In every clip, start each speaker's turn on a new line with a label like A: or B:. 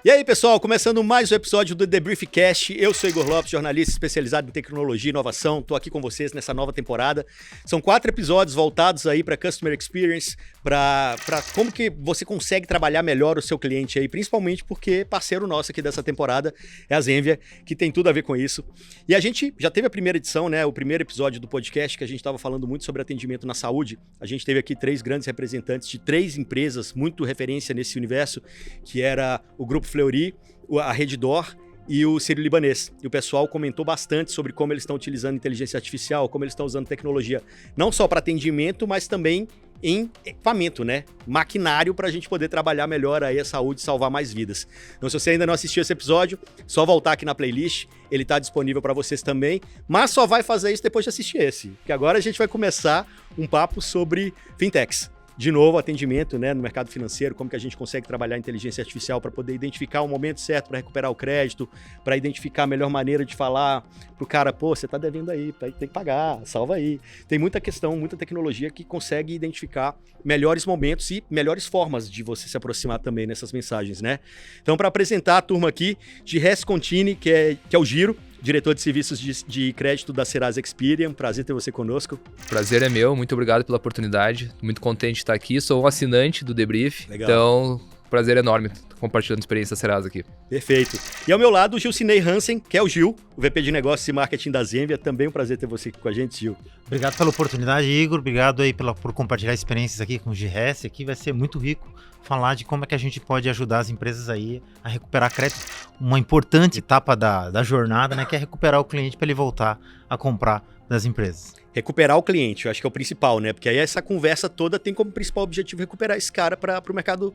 A: E aí, pessoal, começando mais um episódio do The Briefcast. Eu sou Igor Lopes, jornalista especializado em tecnologia e inovação. Estou aqui com vocês nessa nova temporada. São 4 episódios voltados aí para Customer Experience, para como que você consegue trabalhar melhor o seu cliente aí, principalmente porque parceiro nosso aqui dessa temporada é a Zenvia, que tem tudo a ver com isso. E a gente já teve a primeira edição, né, o primeiro episódio do podcast, que a gente estava falando muito sobre atendimento na saúde. A gente teve aqui 3 grandes representantes de 3 empresas muito referência nesse universo, que era o Grupo Fleury, a Redditor e o Sírio-Libanês. E o pessoal comentou bastante sobre como eles estão utilizando inteligência artificial, como eles estão usando tecnologia, não só para atendimento, mas também em equipamento, né? Maquinário para a gente poder trabalhar melhor aí a saúde e salvar mais vidas. Então, se você ainda não assistiu esse episódio, só voltar aqui na playlist, ele está disponível para vocês também, mas só vai fazer isso depois de assistir esse, porque agora a gente vai começar um papo sobre fintechs. De novo, atendimento, né, no mercado financeiro, como que a gente consegue trabalhar a inteligência artificial para poder identificar o momento certo para recuperar o crédito, para identificar a melhor maneira de falar pro cara, pô, você tá devendo aí, tem que pagar, salva aí. Tem muita questão, muita tecnologia que consegue identificar melhores momentos e melhores formas de você se aproximar também nessas mensagens, né? Então, para apresentar a turma aqui de Res Contini, que é o Giro, diretor de serviços de crédito da Serasa Experian. Prazer ter você conosco.
B: Prazer é meu, muito obrigado pela oportunidade. Muito contente de estar aqui. Sou um assinante do Debrief. Legal. Então, prazer enorme compartilhando a experiência da Serasa aqui.
A: Perfeito. E ao meu lado, o Gilcinei Hansen, que é o Gil, o VP de Negócios e Marketing da Zenvia. Também um prazer ter você aqui com a gente, Gil.
C: Obrigado pela oportunidade, Igor. Obrigado aí por compartilhar experiências aqui com o GRS. Aqui vai ser muito rico falar de como é que a gente pode ajudar as empresas aí a recuperar crédito. Uma importante etapa da jornada, né, que é recuperar o cliente para ele voltar a comprar das empresas.
A: Recuperar o cliente, eu acho que é o principal, né? Porque aí essa conversa toda tem como principal objetivo recuperar esse cara para o mercado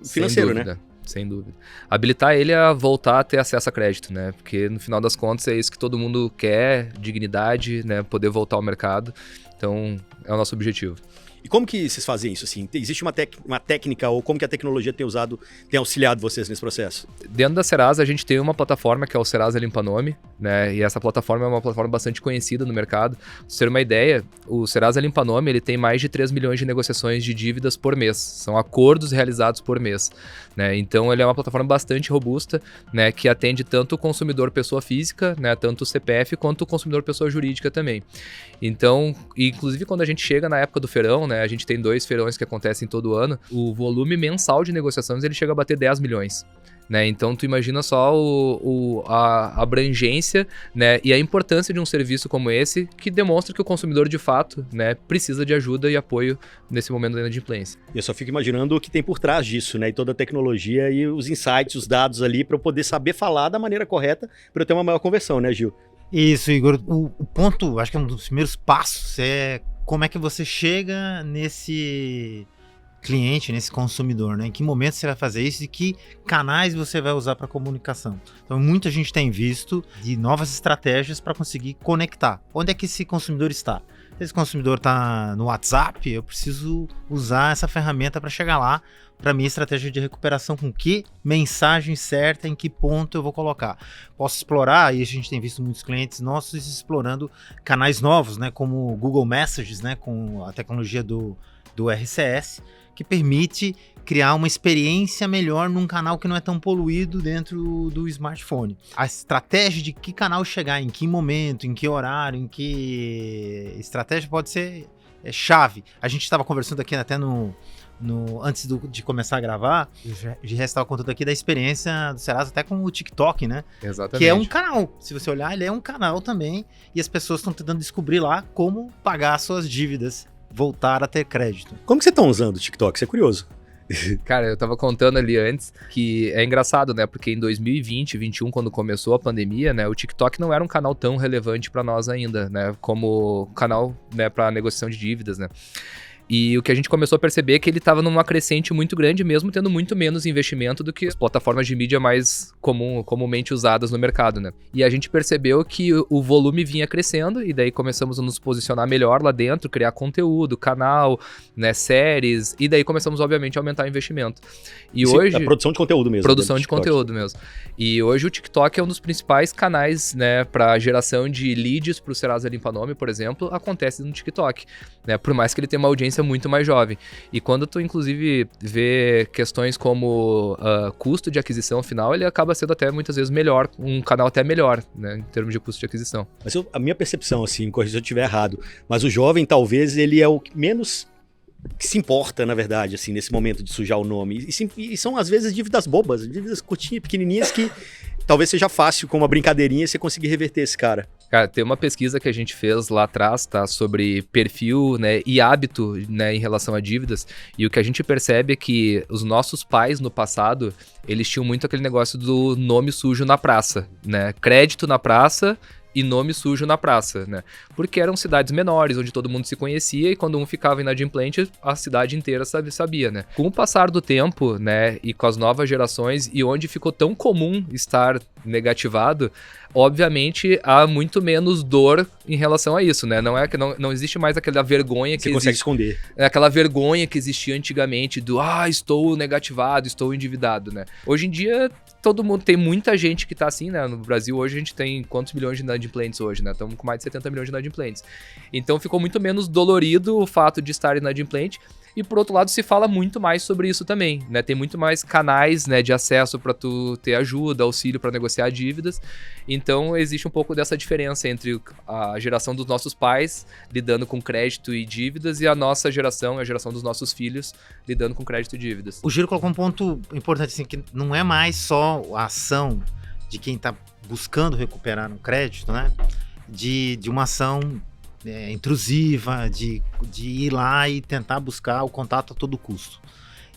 A: financeiro, né?
B: Sem dúvida. Habilitar ele a voltar a ter acesso a crédito, né? Porque no final das contas é isso que todo mundo quer, dignidade, né? Poder voltar ao mercado. Então, é o nosso objetivo.
A: E como que vocês fazem isso? Assim? Existe uma técnica ou como que a tecnologia tem auxiliado vocês nesse processo?
B: Dentro da Serasa, a gente tem uma plataforma que é o Serasa Limpa Nome, né? E essa plataforma é uma plataforma bastante conhecida no mercado. Pra você ter uma ideia, o Serasa Limpa Nome, ele tem mais de 3 milhões de negociações de dívidas por mês. São acordos realizados por mês, né? Então, ele é uma plataforma bastante robusta, né? Que atende tanto o consumidor pessoa física, né? Tanto o CPF, quanto o consumidor pessoa jurídica também. Então, inclusive quando a gente chega na época do feirão, né, a gente tem 2 feirões que acontecem todo ano, o volume mensal de negociações ele chega a bater 10 milhões. Né? Então, tu imagina só a abrangência, né, e a importância de um serviço como esse, que demonstra que o consumidor, de fato, né, precisa de ajuda e apoio nesse momento da inadimplência.
A: Eu só fico imaginando o que tem por trás disso, né? E toda a tecnologia e os insights, os dados ali, para eu poder saber falar da maneira correta, para eu ter uma maior conversão, né, Gil?
C: Isso, Igor. O ponto, acho que é um dos primeiros passos, é como é que você chega nesse cliente, nesse consumidor, né? Em que momento você vai fazer isso e que canais você vai usar para comunicação. Então, muita gente tem visto de novas estratégias para conseguir conectar. Onde é que esse consumidor está? Se esse consumidor está no WhatsApp, eu preciso usar essa ferramenta para chegar lá, para minha estratégia de recuperação, com que mensagem certa, em que ponto eu vou colocar. Posso explorar, e a gente tem visto muitos clientes nossos explorando canais novos, né, como o Google Messages, né, com a tecnologia do RCS, que permite criar uma experiência melhor num canal que não é tão poluído dentro do smartphone. A estratégia de que canal chegar, em que momento, em que horário, em que estratégia pode ser chave. A gente estava conversando aqui até antes de começar a gravar, o GRS estava contando aqui da experiência do Serasa até com o TikTok, né?
B: Exatamente.
C: Que é um canal. Se você olhar, ele é um canal também, e as pessoas estão tentando descobrir lá como pagar suas dívidas, voltar a ter crédito.
A: Como que vocês estão usando o TikTok? Isso é curioso.
B: Cara, eu tava contando ali antes que é engraçado, né? Porque em 2020, 2021, quando começou a pandemia, né? O TikTok não era um canal tão relevante para nós ainda, né? Como canal, né, para negociação de dívidas, né? E o que a gente começou a perceber é que ele estava numa crescente muito grande, mesmo tendo muito menos investimento do que as plataformas de mídia mais comumente usadas no mercado, né? E a gente percebeu que o volume vinha crescendo, e daí começamos a nos posicionar melhor lá dentro, criar conteúdo, canal, né, séries, e daí começamos, obviamente, a aumentar o investimento. E
A: sim,
B: hoje...
A: a produção de conteúdo mesmo.
B: Produção de conteúdo mesmo. E hoje o TikTok é um dos principais canais, né, para geração de leads para o Serasa Limpa Nome, por exemplo, acontece no TikTok, né? Por mais que ele tenha uma audiência audiência muito mais jovem. E quando tu, inclusive, vê questões como custo de aquisição final, ele acaba sendo até muitas vezes melhor, um canal até melhor, né, em termos de custo de aquisição.
A: Mas a minha percepção, assim, corrija se eu estiver errado, mas o jovem, talvez, ele é o que menos que se importa, na verdade, assim, nesse momento de sujar o nome. E são, às vezes, dívidas bobas, dívidas curtinhas, pequenininhas, que talvez seja fácil, com uma brincadeirinha, você conseguir reverter esse cara.
B: Cara, tem uma pesquisa que a gente fez lá atrás, tá, sobre perfil, né, e hábito, né, em relação a dívidas, e o que a gente percebe é que os nossos pais no passado, eles tinham muito aquele negócio do nome sujo na praça, né, crédito na praça e nome sujo na praça, né? Porque eram cidades menores, onde todo mundo se conhecia e quando um ficava inadimplente, a cidade inteira sabia, né? Com o passar do tempo, né, e com as novas gerações, e onde ficou tão comum estar negativado, obviamente há muito menos dor em relação a isso, né? Não existe mais aquela vergonha que
A: você consegue esconder.
B: Aquela vergonha que existia antigamente do estou negativado, estou endividado, né? Hoje em dia, todo mundo, tem muita gente que tá assim, né? No Brasil hoje a gente tem quantos milhões de inadimplentes hoje, né? Estamos com mais de 70 milhões de inadimplentes. Então ficou muito menos dolorido o fato de estar inadimplente. E por outro lado se fala muito mais sobre isso também, né? Tem muito mais canais, né, de acesso para tu ter ajuda, auxílio para negociar dívidas. Então existe um pouco dessa diferença entre a geração dos nossos pais lidando com crédito e dívidas e a nossa geração, a geração dos nossos filhos lidando com crédito e dívidas.
C: O Giro colocou um ponto importante, assim, que não é mais só a ação de quem está buscando recuperar um crédito, né? De uma ação intrusiva, de ir lá e tentar buscar o contato a todo custo.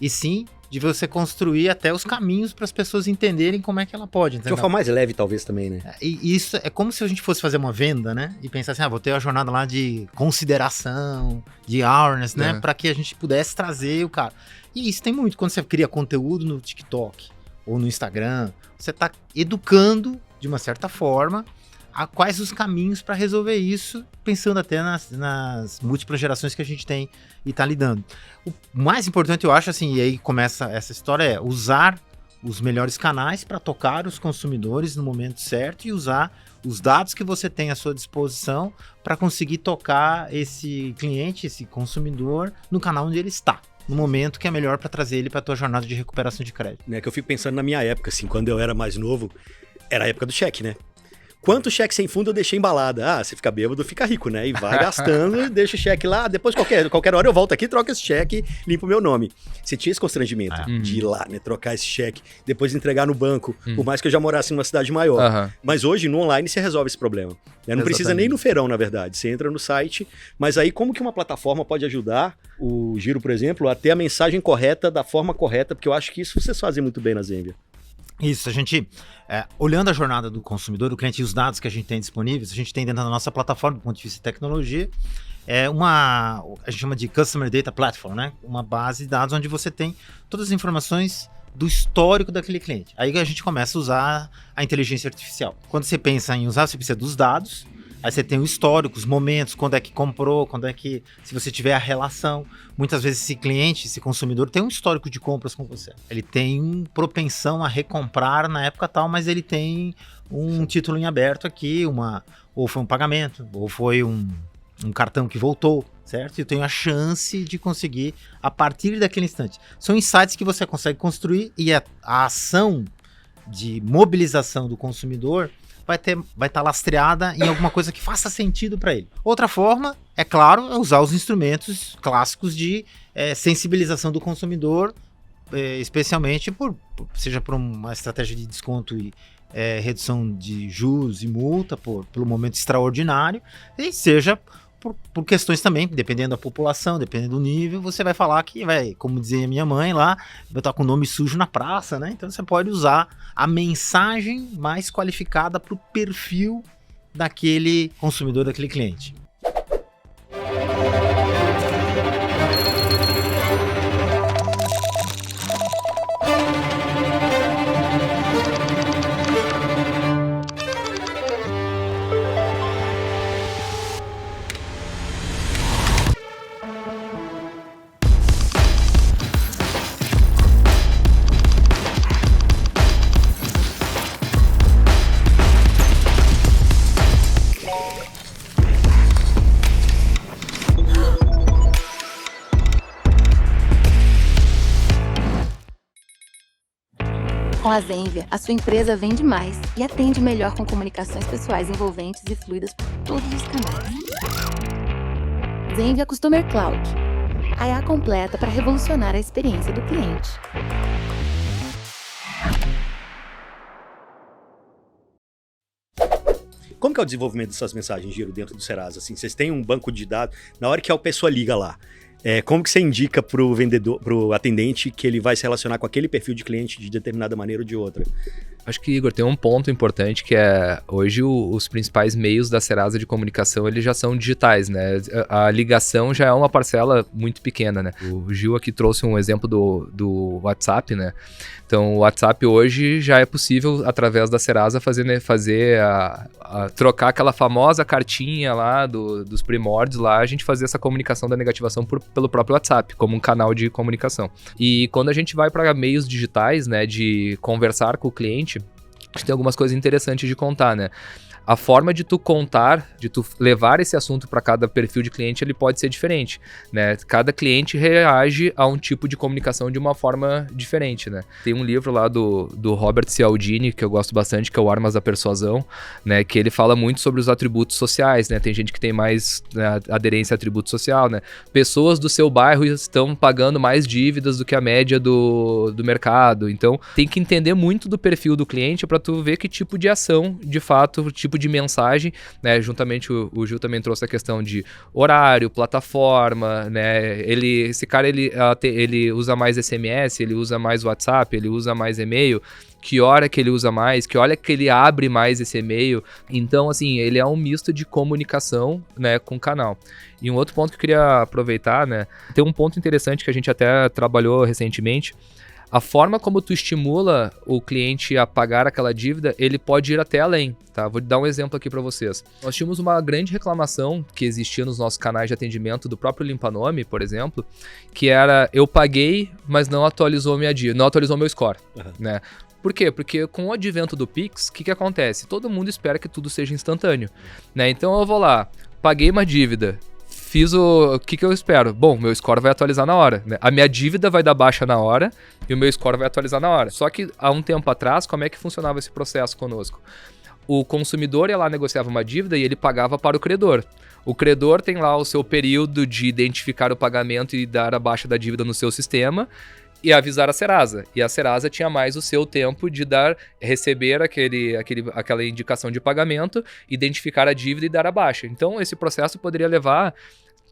C: E sim, de você construir até os caminhos para as pessoas entenderem como é que ela pode.
A: De uma forma mais leve, talvez, também, né?
C: E isso é como se a gente fosse fazer uma venda, né? E pensar assim, vou ter a jornada lá de consideração, de awareness, né? Para que a gente pudesse trazer o cara. E isso tem muito. Quando você cria conteúdo no TikTok ou no Instagram, você está educando, de uma certa forma, a quais os caminhos para resolver isso, pensando até nas múltiplas gerações que a gente tem e está lidando. O mais importante, eu acho, assim, e aí começa essa história, é usar os melhores canais para tocar os consumidores no momento certo e usar os dados que você tem à sua disposição para conseguir tocar esse cliente, esse consumidor, no canal onde ele está, no momento que é melhor para trazer ele para a tua jornada de recuperação de crédito.
A: É que eu fico pensando na minha época, assim, quando eu era mais novo, era a época do cheque, né? Quanto cheque sem fundo eu deixei embalada? Você fica bêbado, fica rico, né? E vai gastando e deixa o cheque lá. Depois, qualquer hora eu volto aqui, troco esse cheque, limpo o meu nome. Você tinha esse constrangimento de ir lá, né? Trocar esse cheque, depois entregar no banco, por mais que eu já morasse numa cidade maior. Mas hoje, no online, você resolve esse problema. Não precisa nem no feirão, na verdade. Você entra no site, mas aí como que uma plataforma pode ajudar o Giro, por exemplo, a ter a mensagem correta, da forma correta? Porque eu acho que isso vocês fazem muito bem na Zenvia.
C: Isso, a gente, olhando a jornada do consumidor, do cliente e os dados que a gente tem disponíveis, a gente tem dentro da nossa plataforma, do ponto de vista de tecnologia, a gente chama de Customer Data Platform, né? Uma base de dados onde você tem todas as informações do histórico daquele cliente. Aí a gente começa a usar a inteligência artificial. Quando você pensa em usar, você precisa dos dados. Aí você tem o histórico, os momentos, quando é que comprou, se você tiver a relação. Muitas vezes esse cliente, esse consumidor tem um histórico de compras com você. Ele tem propensão a recomprar na época tal, mas ele tem um título em aberto aqui, ou foi um pagamento, ou foi um cartão que voltou, certo? Eu tenho a chance de conseguir a partir daquele instante. São insights que você consegue construir e a ação de mobilização do consumidor vai estar lastreada em alguma coisa que faça sentido para ele. Outra forma, é claro, é usar os instrumentos clássicos de sensibilização do consumidor, especialmente seja por uma estratégia de desconto e redução de juros e multa pelo momento extraordinário, e seja por questões também, dependendo da população, dependendo do nível, você vai falar que como dizia minha mãe lá, vai estar com o nome sujo na praça, né? Então você pode usar a mensagem mais qualificada para o perfil daquele consumidor, daquele cliente.
D: Com a Zenvia, a sua empresa vende mais e atende melhor com comunicações pessoais envolventes e fluidas por todos os canais. Zenvia Customer Cloud, a IA completa para revolucionar a experiência do cliente.
A: Como que é o desenvolvimento dessas mensagens, Giro, dentro do Serasa? Assim, vocês têm um banco de dados, na hora que a pessoa liga lá, como que você indica pro vendedor, pro atendente, que ele vai se relacionar com aquele perfil de cliente de determinada maneira ou de outra?
B: Acho que, Igor, tem um ponto importante que é, hoje os principais meios da Serasa de comunicação, eles já são digitais, né? A ligação já é uma parcela muito pequena, né? O Gil aqui trouxe um exemplo do WhatsApp, né? Então, o WhatsApp hoje já é possível, através da Serasa, trocar aquela famosa cartinha lá dos primórdios lá, a gente fazer essa comunicação da negativação pelo próprio WhatsApp, como um canal de comunicação. E quando a gente vai para meios digitais, né, de conversar com o cliente, a gente tem algumas coisas interessantes de contar, né? A forma de tu contar, de tu levar esse assunto para cada perfil de cliente, ele pode ser diferente, né? Cada cliente reage a um tipo de comunicação de uma forma diferente, né? Tem um livro lá do Robert Cialdini, que eu gosto bastante, que é o Armas da Persuasão, né? Que ele fala muito sobre os atributos sociais, né? Tem gente que tem mais, né, aderência a atributo social, né? Pessoas do seu bairro estão pagando mais dívidas do que a média do mercado. Então, tem que entender muito do perfil do cliente para tu ver que tipo de ação, de fato, tipo de mensagem, né? Juntamente o Gil também trouxe a questão de horário, plataforma, né? Esse cara ele usa mais SMS, ele usa mais WhatsApp, ele usa mais e-mail. Que hora que ele usa mais, que hora que ele abre mais esse e-mail. Então, assim, ele é um misto de comunicação, né, com o canal. E um outro ponto que eu queria aproveitar, né? Tem um ponto interessante que a gente até trabalhou recentemente. A forma como tu estimula o cliente a pagar aquela dívida, ele pode ir até além, tá? Vou dar um exemplo aqui para vocês. Nós tínhamos uma grande reclamação que existia nos nossos canais de atendimento do próprio Limpanome, por exemplo, que era: eu paguei, mas não atualizou minha dívida, não atualizou meu score, né? Por quê? Porque com o advento do Pix, o que acontece? Todo mundo espera que tudo seja instantâneo, né? Então eu vou lá, paguei uma dívida, fiz o que eu espero? Bom, meu score vai atualizar na hora, né? A minha dívida vai dar baixa na hora e o meu score vai atualizar na hora. Só que há um tempo atrás, como é que funcionava esse processo conosco? O consumidor ia lá, negociava uma dívida e ele pagava para o credor. O credor tem lá o seu período de identificar o pagamento e dar a baixa da dívida no seu sistema e avisar a Serasa. E a Serasa tinha mais o seu tempo de receber aquela indicação de pagamento, identificar a dívida e dar a baixa. Então, esse processo poderia levar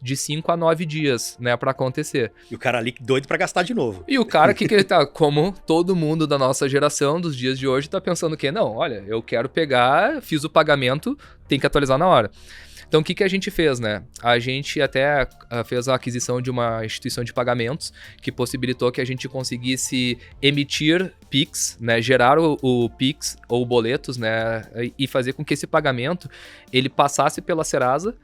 B: de 5 a 9 dias, né, para acontecer.
A: E o cara ali doido para gastar de novo.
B: E o cara que ele tá, como todo mundo da nossa geração, dos dias de hoje, tá pensando que, não, olha, eu quero pegar, fiz o pagamento, tem que atualizar na hora. Então, o que a gente fez, né? A gente até fez a aquisição de uma instituição de pagamentos que possibilitou que a gente conseguisse emitir Pix, né? Gerar o Pix ou boletos, né? E fazer com que esse pagamento ele passasse pela Serasa.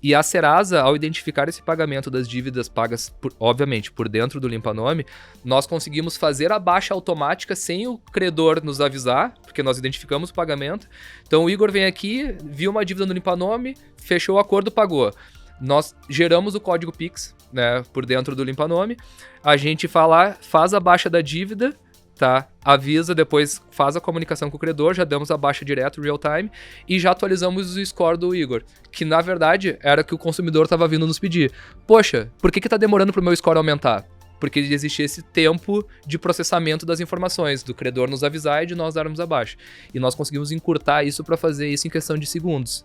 B: E a Serasa, ao identificar esse pagamento das dívidas pagas, obviamente, por dentro do Limpanome, nós conseguimos fazer a baixa automática sem o credor nos avisar, porque nós identificamos o pagamento. Então o Igor vem aqui, viu uma dívida no Limpanome, fechou o acordo, pagou. Nós geramos o código Pix, né, por dentro do Limpanome, a gente faz a baixa da dívida, tá? Avisa, depois faz a comunicação com o credor, já damos a baixa direto, real time, e já atualizamos o score do Igor, que na verdade era que o consumidor estava vindo nos pedir. Poxa, por que tá demorando pro meu score aumentar? Porque existia esse tempo de processamento das informações, do credor nos avisar e de nós darmos a baixa. E nós conseguimos encurtar isso para fazer isso em questão de segundos,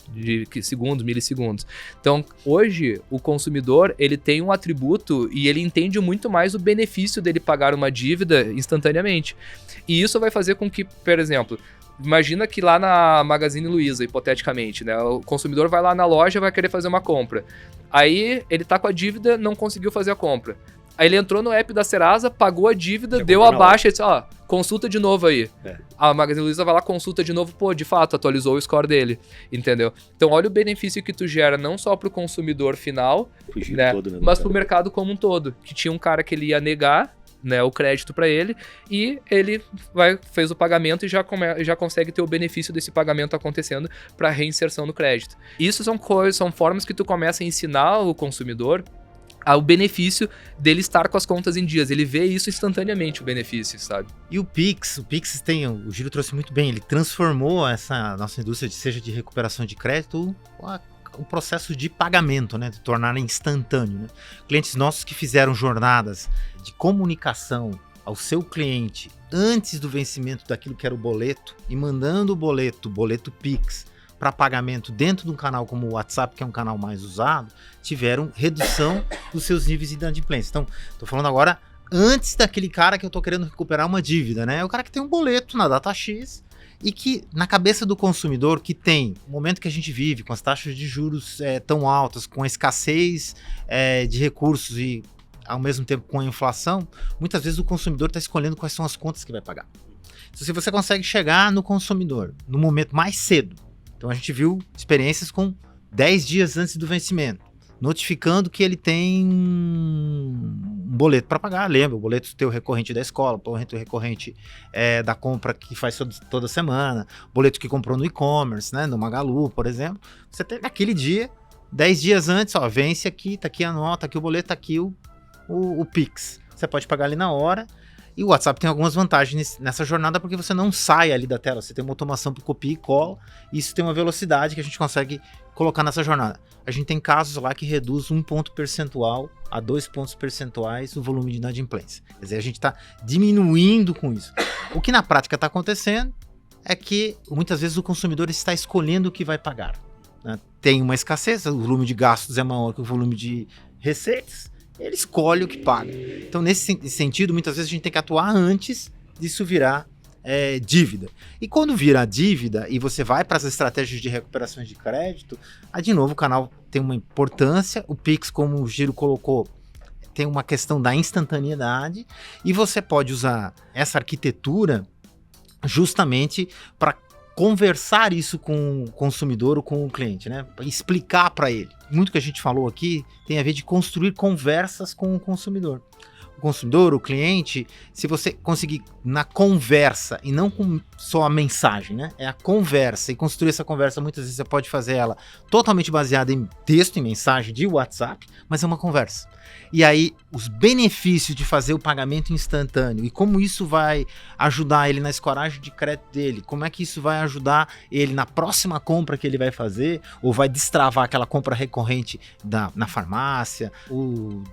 B: milissegundos. Então, hoje, o consumidor, ele tem um atributo e ele entende muito mais o benefício dele pagar uma dívida instantaneamente. E isso vai fazer com que, por exemplo, imagina que lá na Magazine Luiza, hipoteticamente, né, o consumidor vai lá na loja e vai querer fazer uma compra. Aí, ele tá com a dívida, não conseguiu fazer a compra. Aí ele entrou no app da Serasa, pagou a dívida, deu a baixa e disse, consulta de novo aí. A Magazine Luiza vai lá, consulta de novo, de fato, atualizou o score dele, entendeu? Então olha o benefício que tu gera, não só pro consumidor final, né, mas pro mercado como um todo. Que tinha um cara que ele ia negar, né, o crédito para ele, e ele fez o pagamento e já consegue ter o benefício desse pagamento acontecendo para reinserção no crédito. Isso são formas que tu começa a ensinar o consumidor o benefício dele estar com as contas em dias. Ele vê isso instantaneamente, o benefício, sabe?
C: E o Pix tem, o Giro trouxe muito bem, ele transformou essa nossa indústria, seja de recuperação de crédito, o processo de pagamento, né, de tornar instantâneo, né? Clientes nossos que fizeram jornadas de comunicação ao seu cliente antes do vencimento daquilo que era o boleto e mandando o boleto Pix para pagamento dentro de um canal como o WhatsApp, que é um canal mais usado, tiveram redução dos seus níveis de inadimplência. Então, estou falando agora antes daquele cara que eu estou querendo recuperar uma dívida, né? É o cara que tem um boleto na data X e que, na cabeça do consumidor, que tem o momento que a gente vive, com as taxas de juros tão altas, com a escassez de recursos e, ao mesmo tempo, com a inflação, muitas vezes o consumidor está escolhendo quais são as contas que vai pagar. Então, se você consegue chegar no consumidor no momento mais cedo, então a gente viu experiências com 10 dias antes do vencimento, notificando que ele tem um boleto para pagar, lembra, o boleto teu recorrente da escola, o boleto recorrente da compra que faz toda semana, boleto que comprou no e-commerce, né, no Magalu, por exemplo, você tem naquele dia, 10 dias antes, ó, vence aqui, tá aqui a nota, tá aqui o boleto, tá aqui o Pix, você pode pagar ali na hora. E o WhatsApp tem algumas vantagens nessa jornada, porque você não sai ali da tela, você tem uma automação para copia e cola, e isso tem uma velocidade que a gente consegue colocar nessa jornada. A gente tem casos lá que reduz 1 ponto percentual a 2 pontos percentuais o volume de inadimplência. Quer dizer, a gente está diminuindo com isso. O que na prática está acontecendo é que muitas vezes o consumidor está escolhendo o que vai pagar, né? Tem uma escassez, o volume de gastos é maior que o volume de receitas, ele escolhe o que paga. Então, nesse sentido, muitas vezes a gente tem que atuar antes disso virar dívida. E quando vira dívida e você vai para as estratégias de recuperação de crédito, de novo o canal tem uma importância, o Pix, como o Giro colocou, tem uma questão da instantaneidade e você pode usar essa arquitetura justamente para conversar isso com o consumidor ou com o cliente, né? Explicar para ele. Muito que a gente falou aqui tem a ver de construir conversas com o consumidor. O consumidor, o cliente, se você conseguir na conversa e não com só a mensagem, né? É a conversa, e construir essa conversa, muitas vezes você pode fazer ela totalmente baseada em texto, em mensagem de WhatsApp, mas é uma conversa. E aí, os benefícios de fazer o pagamento instantâneo e como isso vai ajudar ele na escoragem de crédito dele, como é que isso vai ajudar ele na próxima compra que ele vai fazer, ou vai destravar aquela compra recorrente na farmácia, ou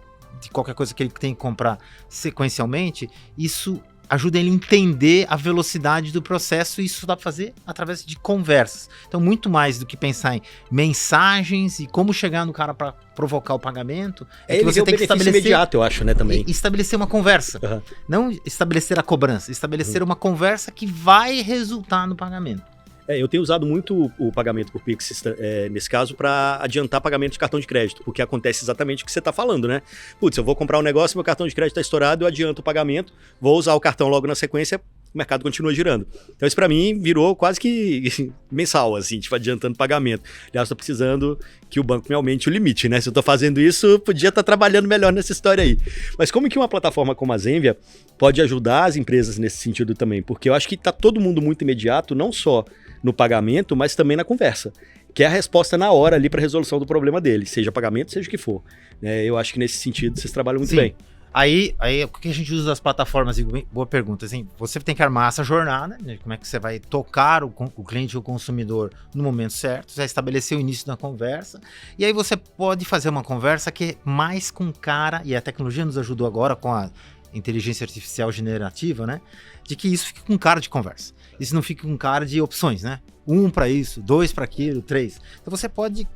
C: de qualquer coisa que ele tem que comprar sequencialmente, isso ajuda ele a entender a velocidade do processo, e isso dá para fazer através de conversas. Então, muito mais do que pensar em mensagens e como chegar no cara para provocar o pagamento,
A: que você tem que estabelecer imediato, eu acho, né, também.
C: Estabelecer uma conversa.
A: Uhum.
C: Não estabelecer a cobrança, estabelecer uma conversa que vai resultar no pagamento.
A: Eu tenho usado muito o pagamento por Pix, nesse caso, para adiantar pagamento de cartão de crédito, porque acontece exatamente o que você está falando, né? Putz, eu vou comprar um negócio, meu cartão de crédito está estourado, eu adianto o pagamento, vou usar o cartão logo na sequência, o mercado continua girando. Então isso para mim virou quase que mensal, assim, tipo, adiantando pagamento. Aliás, estou precisando que o banco me aumente o limite, né? Se eu estou fazendo isso, podia estar trabalhando melhor nessa história aí. Mas como que uma plataforma como a Zenvia pode ajudar as empresas nesse sentido também? Porque eu acho que está todo mundo muito imediato, não só no pagamento, mas também na conversa, que é a resposta na hora ali para a resolução do problema dele, seja pagamento, seja o que for. Eu acho que nesse sentido vocês trabalham muito bem.
C: Aí, o que a gente usa das plataformas? Boa pergunta. Assim, você tem que armar essa jornada, né? Como é que você vai tocar o cliente ou o consumidor no momento certo, você vai estabelecer o início da conversa, e aí você pode fazer uma conversa que é mais com cara, e a tecnologia nos ajudou agora com a inteligência artificial generativa, né? De que isso fique com cara de conversa. Isso não fique com cara de opções, né? 1 para isso, 2 para aquilo, 3. Então você pode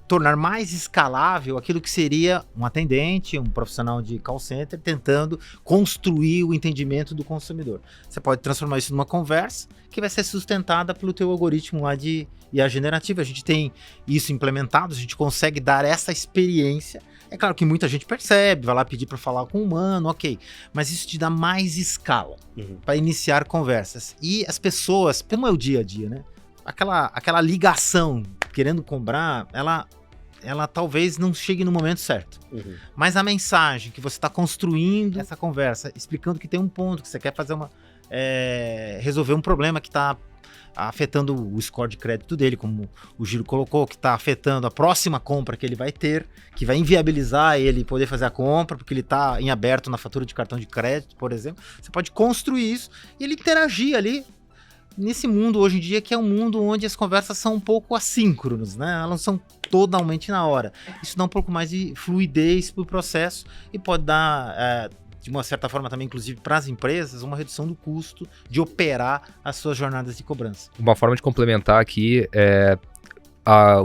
C: tornar mais escalável aquilo que seria um atendente, um profissional de call center tentando construir o entendimento do consumidor. Você pode transformar isso numa conversa que vai ser sustentada pelo teu algoritmo lá de IA generativa. A gente tem isso implementado, a gente consegue dar essa experiência. É claro que muita gente percebe, vai lá pedir para falar com um humano, ok. Mas isso te dá mais escala para iniciar conversas. E as pessoas, como é o dia a dia, né? Aquela ligação querendo comprar, ela talvez não chegue no momento certo. Mas a mensagem que você está construindo essa conversa, explicando que tem um ponto, que você quer fazer resolver um problema que está afetando o score de crédito dele, como o Giro colocou, que está afetando a próxima compra que ele vai ter, que vai inviabilizar ele poder fazer a compra, porque ele está em aberto na fatura de cartão de crédito, por exemplo. Você pode construir isso e ele interagir ali nesse mundo hoje em dia, que é um mundo onde as conversas são um pouco assíncronas, né? Elas não são totalmente na hora. Isso dá um pouco mais de fluidez para o processo e pode dar, de uma certa forma também, inclusive para as empresas, uma redução do custo de operar as suas jornadas de cobrança.
B: Uma forma de complementar aqui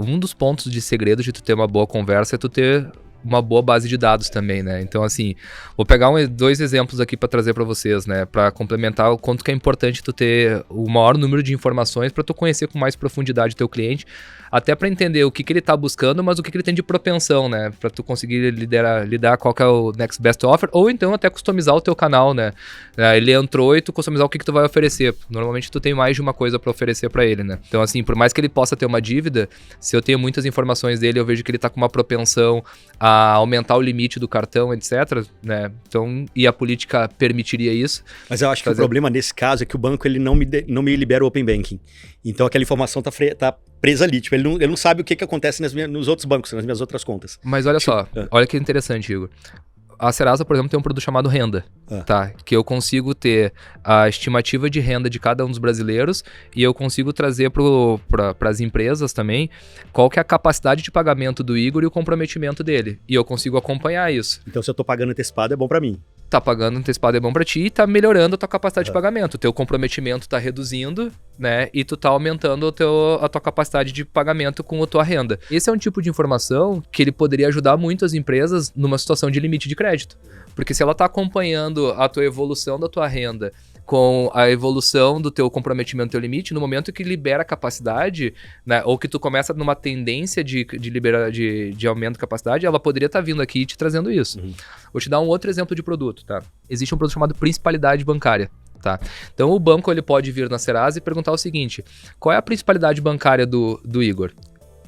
B: um dos pontos de segredo de tu ter uma boa conversa é tu ter uma boa base de dados também, né? Então, assim, vou pegar 2 exemplos aqui para trazer para vocês, né? Para complementar o quanto que é importante tu ter o maior número de informações para tu conhecer com mais profundidade o teu cliente, até para entender o que ele tá buscando, mas o que ele tem de propensão, né? Para tu conseguir lidar qual que é o next best offer, ou então até customizar o teu canal, né? Ele entrou e tu customizar o que tu vai oferecer. Normalmente tu tem mais de uma coisa para oferecer para ele, né? Então, assim, por mais que ele possa ter uma dívida, se eu tenho muitas informações dele, eu vejo que ele tá com uma propensão a aumentar o limite do cartão, etc, né? Então, e a política permitiria isso.
A: Mas eu acho que o problema nesse caso é que o banco ele não me libera o Open Banking. Então aquela informação tá presa ali. Tipo, ele não sabe o que acontece nos outros bancos, nas minhas outras contas.
B: Mas olha só, olha que interessante, Igor. A Serasa, por exemplo, tem um produto chamado Renda, tá? Que eu consigo ter a estimativa de renda de cada um dos brasileiros e eu consigo trazer para as empresas também qual que é a capacidade de pagamento do Igor e o comprometimento dele. E eu consigo acompanhar isso.
A: Então, se eu tô pagando antecipado, é bom para mim.
B: Tá pagando antecipado é bom pra ti e tá melhorando a tua capacidade de pagamento. O teu comprometimento tá reduzindo, né? E tu tá aumentando a tua capacidade de pagamento com a tua renda. Esse é um tipo de informação que ele poderia ajudar muito as empresas numa situação de limite de crédito. Porque se ela tá acompanhando a tua evolução da tua renda com a evolução do teu comprometimento, do teu limite, no momento que libera a capacidade, né, ou que tu começa numa tendência de aumento de capacidade, ela poderia estar vindo aqui e te trazendo isso. Vou te dar um outro exemplo de produto, tá? Existe um produto chamado Principalidade Bancária, tá? Então o banco ele pode vir na Serasa e perguntar o seguinte: qual é a principalidade bancária do Igor?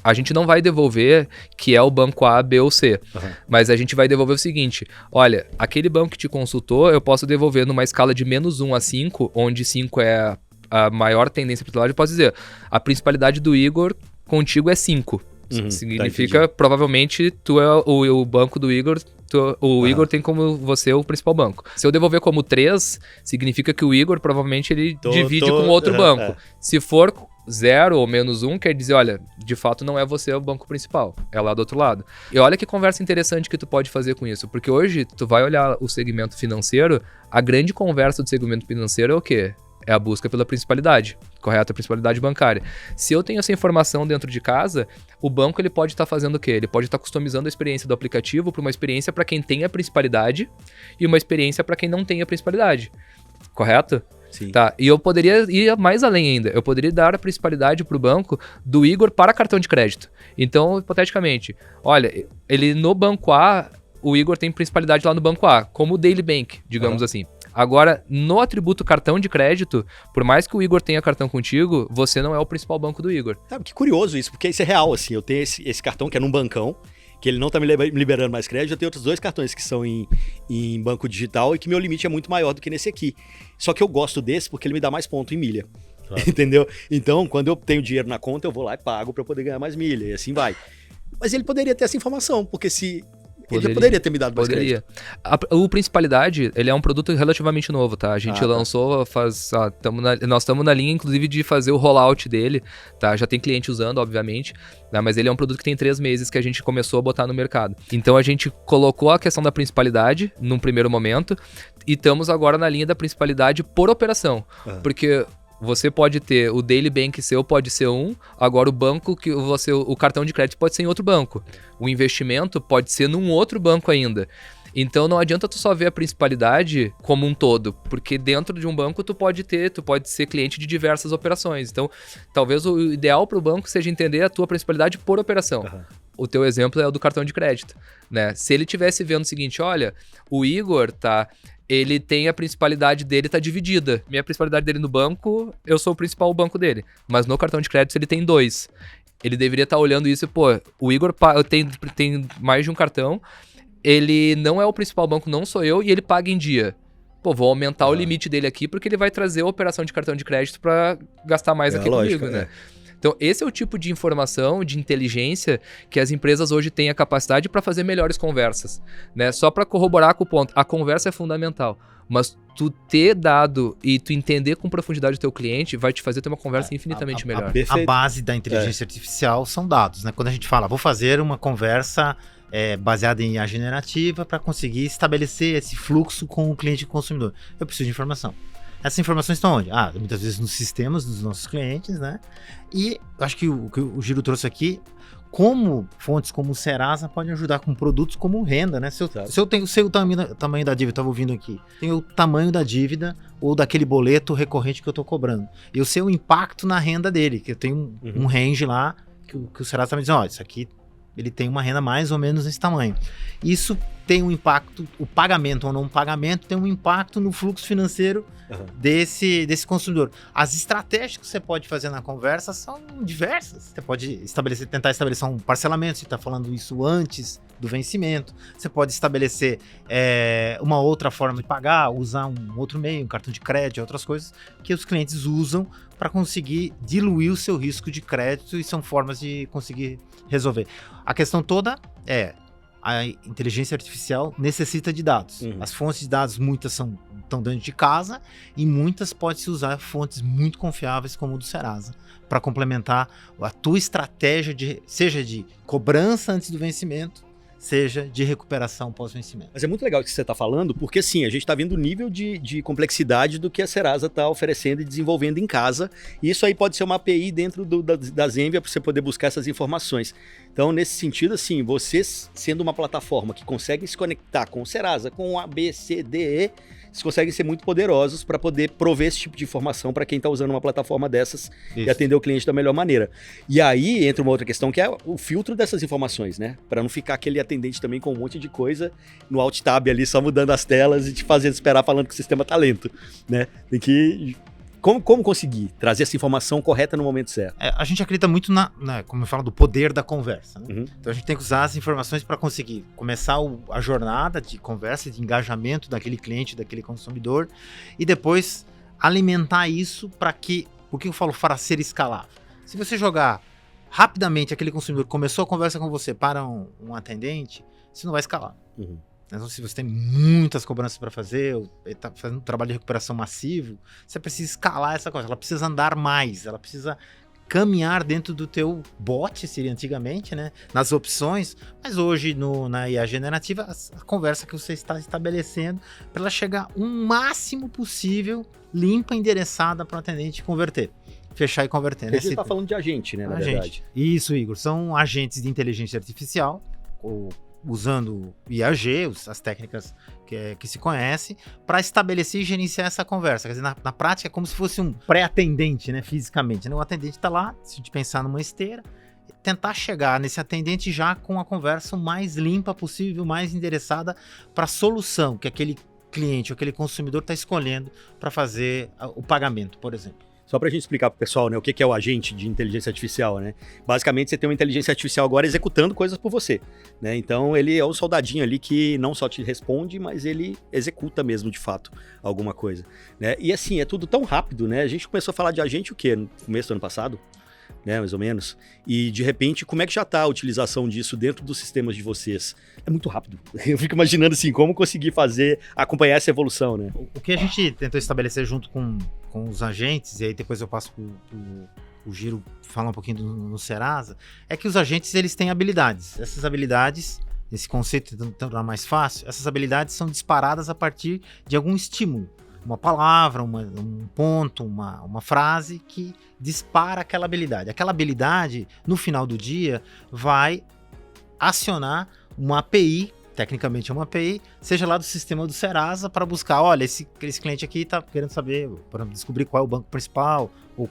B: A gente não vai devolver que é o banco A, B ou C, mas a gente vai devolver o seguinte: olha, aquele banco que te consultou, eu posso devolver numa escala de -1 a 5, onde 5 é a maior tendência para eu posso dizer, a principalidade do Igor contigo é 5. Significa, provavelmente, tu é o banco do Igor, Igor tem como você o principal banco. Se eu devolver como 3, significa que o Igor, provavelmente, ele divide com outro banco. Se for 0 ou -1, quer dizer, olha, de fato não é você o banco principal, é lá do outro lado. E olha que conversa interessante que tu pode fazer com isso, porque hoje tu vai olhar o segmento financeiro, a grande conversa do segmento financeiro é o quê? É a busca pela principalidade, correto? A principalidade bancária. Se eu tenho essa informação dentro de casa, o banco ele pode estar fazendo o quê? Ele pode estar customizando a experiência do aplicativo para uma experiência para quem tem a principalidade e uma experiência para quem não tem a principalidade, correto?
A: Sim.
B: Tá, e eu poderia ir mais além ainda. Eu poderia dar a principalidade para o banco do Igor para cartão de crédito. Então, hipoteticamente, olha, ele no banco A, o Igor tem principalidade lá no banco A, como o Daily Bank, digamos assim. Agora, no atributo cartão de crédito, por mais que o Igor tenha cartão contigo, você não é o principal banco do Igor.
A: Sabe, que curioso isso, porque isso é real, assim. Eu tenho esse cartão que é num bancão, que ele não tá me liberando mais crédito. Eu tenho outros 2 cartões que são em banco digital e que meu limite é muito maior do que nesse aqui. Só que eu gosto desse porque ele me dá mais ponto em milha. Claro. Entendeu? Então, quando eu tenho dinheiro na conta, eu vou lá e pago para poder ganhar mais milha e assim vai. Mas ele poderia ter essa informação, porque se... Ele já poderia ter me dado mais crédito.
B: O Principalidade, ele é um produto relativamente novo, tá? A gente lançou nós estamos na linha, inclusive, de fazer o rollout dele, tá? Já tem cliente usando, obviamente, né? Mas ele é um produto que tem 3 meses que a gente começou a botar no mercado. Então, a gente colocou a questão da principalidade num primeiro momento e estamos agora na linha da principalidade por operação. Porque... você pode ter o Daily Bank seu, pode ser agora o banco que o cartão de crédito pode ser em outro banco. O investimento pode ser num outro banco ainda. Então não adianta tu só ver a principalidade como um todo, porque dentro de um banco tu pode ser cliente de diversas operações. Então, talvez o ideal para o banco seja entender a tua principalidade por operação. O teu exemplo é o do cartão de crédito, né? Se ele estivesse vendo o seguinte, olha, o Igor ele tem a principalidade dele, tá dividida. Minha principalidade dele no banco, eu sou o principal banco dele. Mas no cartão de crédito ele tem 2. Ele deveria estar olhando isso e, o Igor tem mais de um cartão, ele não é o principal banco, não sou eu, e ele paga em dia. pô, vou aumentar o limite dele aqui porque ele vai trazer a operação de cartão de crédito para gastar mais aqui
A: lógico,
B: comigo, né? Então, esse é o tipo de informação, de inteligência que as empresas hoje têm a capacidade para fazer melhores conversas, né? Só para corroborar com o ponto, a conversa é fundamental, mas tu ter dado e tu entender com profundidade o teu cliente vai te fazer ter uma conversa infinitamente melhor.
C: A base da inteligência artificial são dados, né? Quando a gente fala, vou fazer uma conversa baseada em IA generativa para conseguir estabelecer esse fluxo com o cliente e consumidor, eu preciso de informação. Essas informações estão onde? Muitas vezes nos sistemas dos nossos clientes, né? E acho que o que o Giro trouxe aqui, como fontes como o Serasa podem ajudar com produtos como renda, né? Se eu tenho o tamanho da dívida, estava ouvindo aqui, tem o tamanho da dívida ou daquele boleto recorrente que eu estou cobrando. Eu sei o impacto na renda dele, que eu tenho um range lá, que o Serasa está me dizendo, isso aqui ele tem uma renda mais ou menos nesse tamanho. Isso tem um impacto, o pagamento ou não pagamento tem um impacto no fluxo financeiro desse consumidor. As estratégias que você pode fazer na conversa são diversas. Você pode tentar estabelecer um parcelamento, você está falando isso antes do vencimento. Você pode estabelecer uma outra forma de pagar, usar um outro meio, um cartão de crédito, outras coisas que os clientes usam para conseguir diluir o seu risco de crédito e são formas de conseguir resolver. A questão toda a inteligência artificial necessita de dados. As fontes de dados, muitas estão dentro de casa e muitas pode-se usar fontes muito confiáveis como o do Serasa para complementar a tua estratégia, seja de cobrança antes do vencimento, seja de recuperação pós-vencimento.
A: Mas é muito legal o que você está falando, porque sim, a gente está vendo o nível de complexidade do que a Serasa está oferecendo e desenvolvendo em casa, e isso aí pode ser uma API dentro da Zenvia para você poder buscar essas informações. Então, nesse sentido, assim, vocês sendo uma plataforma que consegue se conectar com o Serasa, com A, B, C, D, E, vocês conseguem ser muito poderosos para poder prover esse tipo de informação para quem está usando uma plataforma dessas e atender o cliente da melhor maneira. E aí entra uma outra questão que é o filtro dessas informações, né? Para não ficar aquele atendente também com um monte de coisa no Alt Tab ali, só mudando as telas e te fazendo esperar falando que o sistema tá lento, né? Tem que... Como conseguir trazer essa informação correta no momento certo?
C: A gente acredita muito como eu falo, do poder da conversa. Né? Então a gente tem que usar as informações para conseguir começar a jornada de conversa, de engajamento daquele cliente, daquele consumidor, e depois alimentar isso por que eu falo para ser escalável? Se você jogar rapidamente aquele consumidor que começou a conversa com você para um atendente, você não vai escalar. Então, se você tem muitas cobranças para fazer, ou está fazendo um trabalho de recuperação massivo, você precisa escalar essa coisa, ela precisa andar mais, ela precisa caminhar dentro do teu bot, seria antigamente, né? Nas opções, mas hoje na IA generativa, a conversa que você está estabelecendo para ela chegar o máximo possível limpa, endereçada para o atendente converter. Fechar e converter.
A: Né? Você está falando de agente, né? Na verdade.
C: Isso, Igor. São agentes de inteligência artificial, usando IAG, as técnicas que se conhecem, para estabelecer e gerenciar essa conversa. Quer dizer, na prática é como se fosse um pré-atendente, né, fisicamente. Né? O atendente está lá, se a gente pensar numa esteira, tentar chegar nesse atendente já com a conversa o mais limpa possível, mais endereçada para a solução que aquele cliente ou aquele consumidor está escolhendo para fazer o pagamento, por exemplo.
A: Só para a gente explicar para o pessoal, né, o que é o agente de inteligência artificial, né? Basicamente, você tem uma inteligência artificial agora executando coisas por você, né? Então, ele é o soldadinho ali que não só te responde, mas ele executa mesmo, de fato, alguma coisa, né? E assim, é tudo tão rápido, né? A gente começou a falar de agente o quê? No começo do ano passado? Né, mais ou menos. E, de repente, como é que já está a utilização disso dentro dos sistemas de vocês? É muito rápido. Eu fico imaginando, assim, como conseguir acompanhar essa evolução, né?
C: O que a gente tentou estabelecer junto com os agentes, e aí depois eu passo o Giro falar um pouquinho no Serasa, é que os agentes, eles têm habilidades. Essas habilidades, esse conceito tentando mais fácil, essas habilidades são disparadas a partir de algum estímulo. Uma palavra, um ponto, uma frase que dispara aquela habilidade. Aquela habilidade, no final do dia, vai acionar uma API, tecnicamente é uma API, seja lá do sistema do Serasa, para buscar, olha, esse cliente aqui está querendo saber, para descobrir qual é o banco principal, ou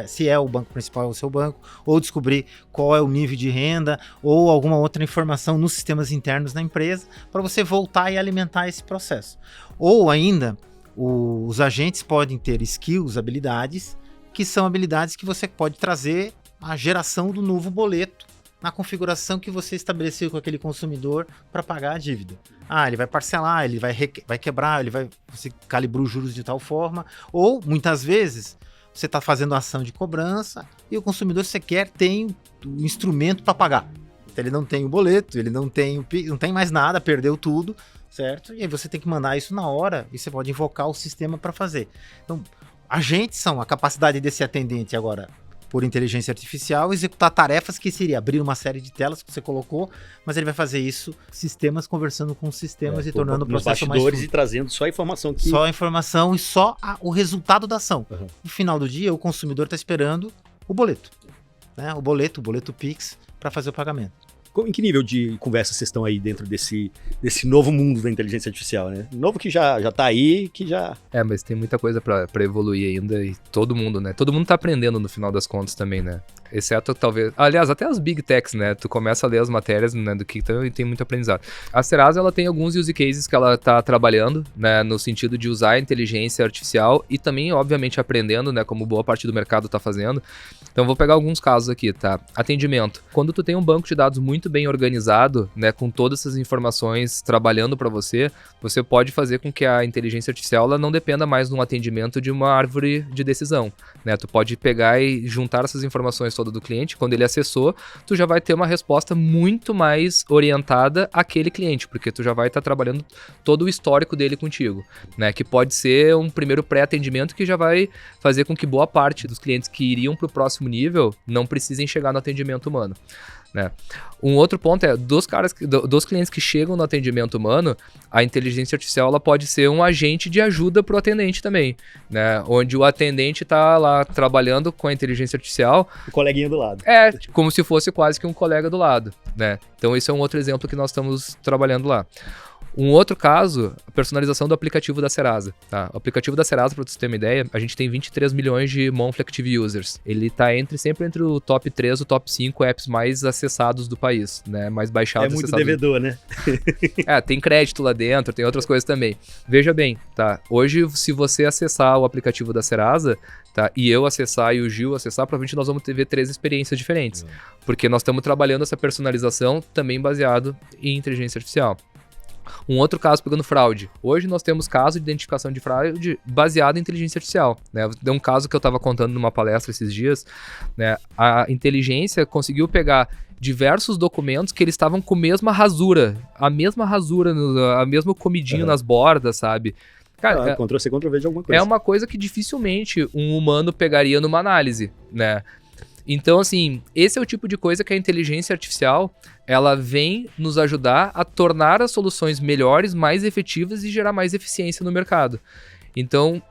C: se é o banco principal ou o seu banco, ou descobrir qual é o nível de renda, ou alguma outra informação nos sistemas internos da empresa, para você voltar e alimentar esse processo. Ou ainda, os agentes podem ter skills, habilidades, que são habilidades que você pode trazer a geração do novo boleto na configuração que você estabeleceu com aquele consumidor para pagar a dívida. Ele vai parcelar, ele vai quebrar, você calibrou os juros de tal forma, ou muitas vezes você está fazendo ação de cobrança e o consumidor sequer tem o instrumento para pagar. Então ele não tem o boleto, ele não tem mais nada, perdeu tudo, certo? E aí você tem que mandar isso na hora e você pode invocar o sistema para fazer. Então, agentes são a capacidade desse atendente agora, por inteligência artificial, executar tarefas que seria abrir uma série de telas que você colocou, mas ele vai fazer isso, sistemas conversando com sistemas e tornando o processo mais fluido.
A: E trazendo só a informação que...
C: Só a informação e só o resultado da ação. No final do dia, o consumidor está esperando o boleto, né? O boleto Pix, para fazer o pagamento.
A: Em que nível de conversa vocês estão aí dentro desse novo mundo da inteligência artificial, né? Novo que já tá aí, que já...
B: Mas tem muita coisa pra evoluir ainda e todo mundo, né? Todo mundo tá aprendendo no final das contas também, né? Exceto talvez... Aliás, até as big techs, né? Tu começa a ler as matérias, né, do que tem muito aprendizado. A Serasa, ela tem alguns use cases que ela tá trabalhando, né? No sentido de usar a inteligência artificial e também, obviamente, aprendendo, né? Como boa parte do mercado tá fazendo. Então, vou pegar alguns casos aqui, tá? Atendimento. Quando tu tem um banco de dados muito bem organizado, né, com todas essas informações trabalhando para você pode fazer com que a inteligência artificial ela não dependa mais de um atendimento de uma árvore de decisão, né? Tu pode pegar e juntar essas informações todas do cliente, quando ele acessou, tu já vai ter uma resposta muito mais orientada àquele cliente, porque tu já vai estar trabalhando todo o histórico dele contigo, né? Que pode ser um primeiro pré-atendimento que já vai fazer com que boa parte dos clientes que iriam para o próximo nível não precisem chegar no atendimento humano, né? Um outro ponto é, dos clientes que chegam no atendimento humano, a inteligência artificial ela pode ser um agente de ajuda para o atendente também, né? Onde o atendente está lá trabalhando com a inteligência artificial.
A: O coleguinha do lado.
B: Como se fosse quase que um colega do lado, né? Então esse é um outro exemplo que nós estamos trabalhando lá. Um outro caso, a personalização do aplicativo da Serasa. Tá? O aplicativo da Serasa, para você ter uma ideia, a gente tem 23 milhões de monthly active users. Ele está sempre entre o top 3 e o top 5 apps mais acessados do país, né? Mais baixados.
A: É muito devedor, né?
B: Tem crédito lá dentro, tem outras coisas também. Veja bem, tá? Hoje, se você acessar o aplicativo da Serasa, tá? E eu acessar e o Gil acessar, provavelmente nós vamos ter 3 experiências diferentes. Porque nós estamos trabalhando essa personalização também baseado em inteligência artificial. Um outro caso pegando fraude. Hoje nós temos caso de identificação de fraude baseado em inteligência artificial, né? Tem um caso que eu estava contando numa palestra esses dias, né? A inteligência conseguiu pegar diversos documentos que eles estavam com a mesma rasura, a mesma comidinho nas bordas, sabe? Cara,
A: Ctrl-C, Ctrl-V de alguma coisa.
B: É uma coisa que dificilmente um humano pegaria numa análise, né? Então, assim, esse é o tipo de coisa que a inteligência artificial, ela vem nos ajudar a tornar as soluções melhores, mais efetivas e gerar mais eficiência no mercado. Então,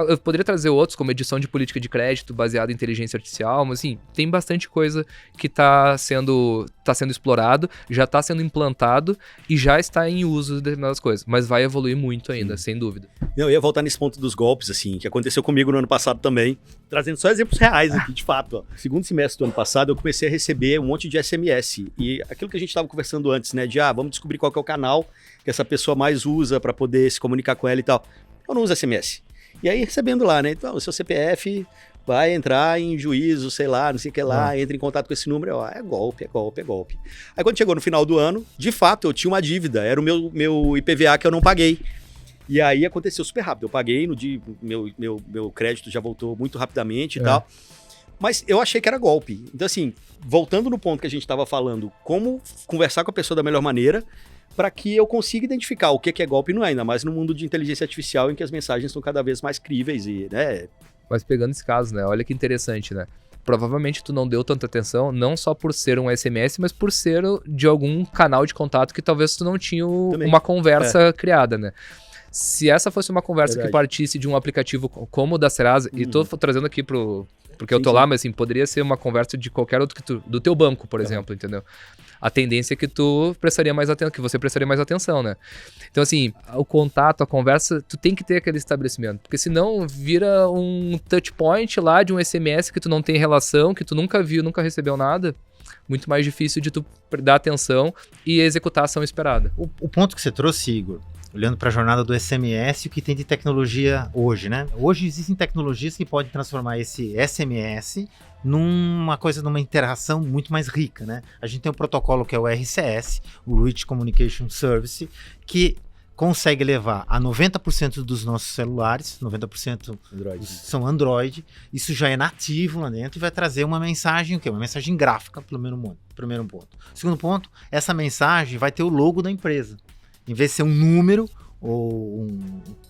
B: eu poderia trazer outros, como edição de política de crédito baseada em inteligência artificial, mas assim, tem bastante coisa que está sendo explorado, já está sendo implantado e já está em uso de determinadas coisas, mas vai evoluir muito ainda, sem dúvida.
A: Eu ia voltar nesse ponto dos golpes, assim, que aconteceu comigo no ano passado também, trazendo só exemplos reais aqui, de fato. Ó. Segundo semestre do ano passado, eu comecei a receber um monte de SMS, e aquilo que a gente estava conversando antes, né, de vamos descobrir qual que é o canal que essa pessoa mais usa para poder se comunicar com ela e tal. Eu não uso SMS. E aí recebendo lá, né? Então, o seu CPF vai entrar em juízo, sei lá, não sei o que lá, entra em contato com esse número, é golpe. Aí quando chegou no final do ano, de fato, eu tinha uma dívida, era o meu IPVA que eu não paguei. E aí aconteceu super rápido, eu paguei, no dia, meu crédito já voltou muito rapidamente e tal. Mas eu achei que era golpe. Então assim, voltando no ponto que a gente estava falando, como conversar com a pessoa da melhor maneira, para que eu consiga identificar o que é golpe e não é, ainda mais no mundo de inteligência artificial em que as mensagens são cada vez mais críveis e, né?
B: Mas pegando esse caso, né? Olha que interessante, né? Provavelmente tu não deu tanta atenção, não só por ser um SMS, mas por ser de algum canal de contato que talvez tu não tinha uma conversa criada, né? Se essa fosse uma conversa que partisse de um aplicativo como o da Serasa, e tô trazendo aqui porque eu tô lá, mas assim, poderia ser uma conversa de qualquer outro do teu banco, por exemplo, entendeu? A tendência é que tu prestaria mais atenção, que você prestaria mais atenção, né? Então, assim, o contato, a conversa, tu tem que ter aquele estabelecimento, porque senão vira um touch point lá de um SMS que tu não tem relação, que tu nunca viu, nunca recebeu nada. Muito mais difícil de tu dar atenção e executar a ação esperada.
C: O ponto que você trouxe, Igor, olhando para a jornada do SMS, o que tem de tecnologia hoje, né? Hoje existem tecnologias que podem transformar esse SMS numa interação muito mais rica, né? A gente tem um protocolo que é o RCS, o Rich Communication Service, que consegue levar a 90% dos nossos celulares, 90%
A: Android.
C: são Android, isso já é nativo lá dentro e vai trazer uma mensagem, o quê? Uma mensagem gráfica, primeiro ponto. Segundo ponto, essa mensagem vai ter o logo da empresa. Em vez de ser um número ou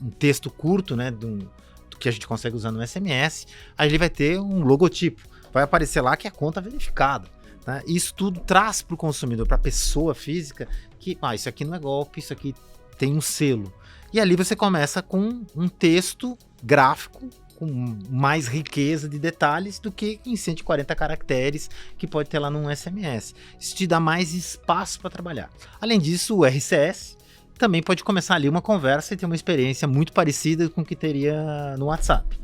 C: um texto curto, né, do que a gente consegue usar no SMS, aí ele vai ter um logotipo. Vai aparecer lá que é a conta verificada. Tá? Isso tudo traz para o consumidor, para a pessoa física, que isso aqui não é golpe, isso aqui tem um selo. E ali você começa com um texto gráfico com mais riqueza de detalhes do que em 140 caracteres que pode ter lá num SMS. Isso te dá mais espaço para trabalhar. Além disso, o RCS também pode começar ali uma conversa e ter uma experiência muito parecida com o que teria no WhatsApp.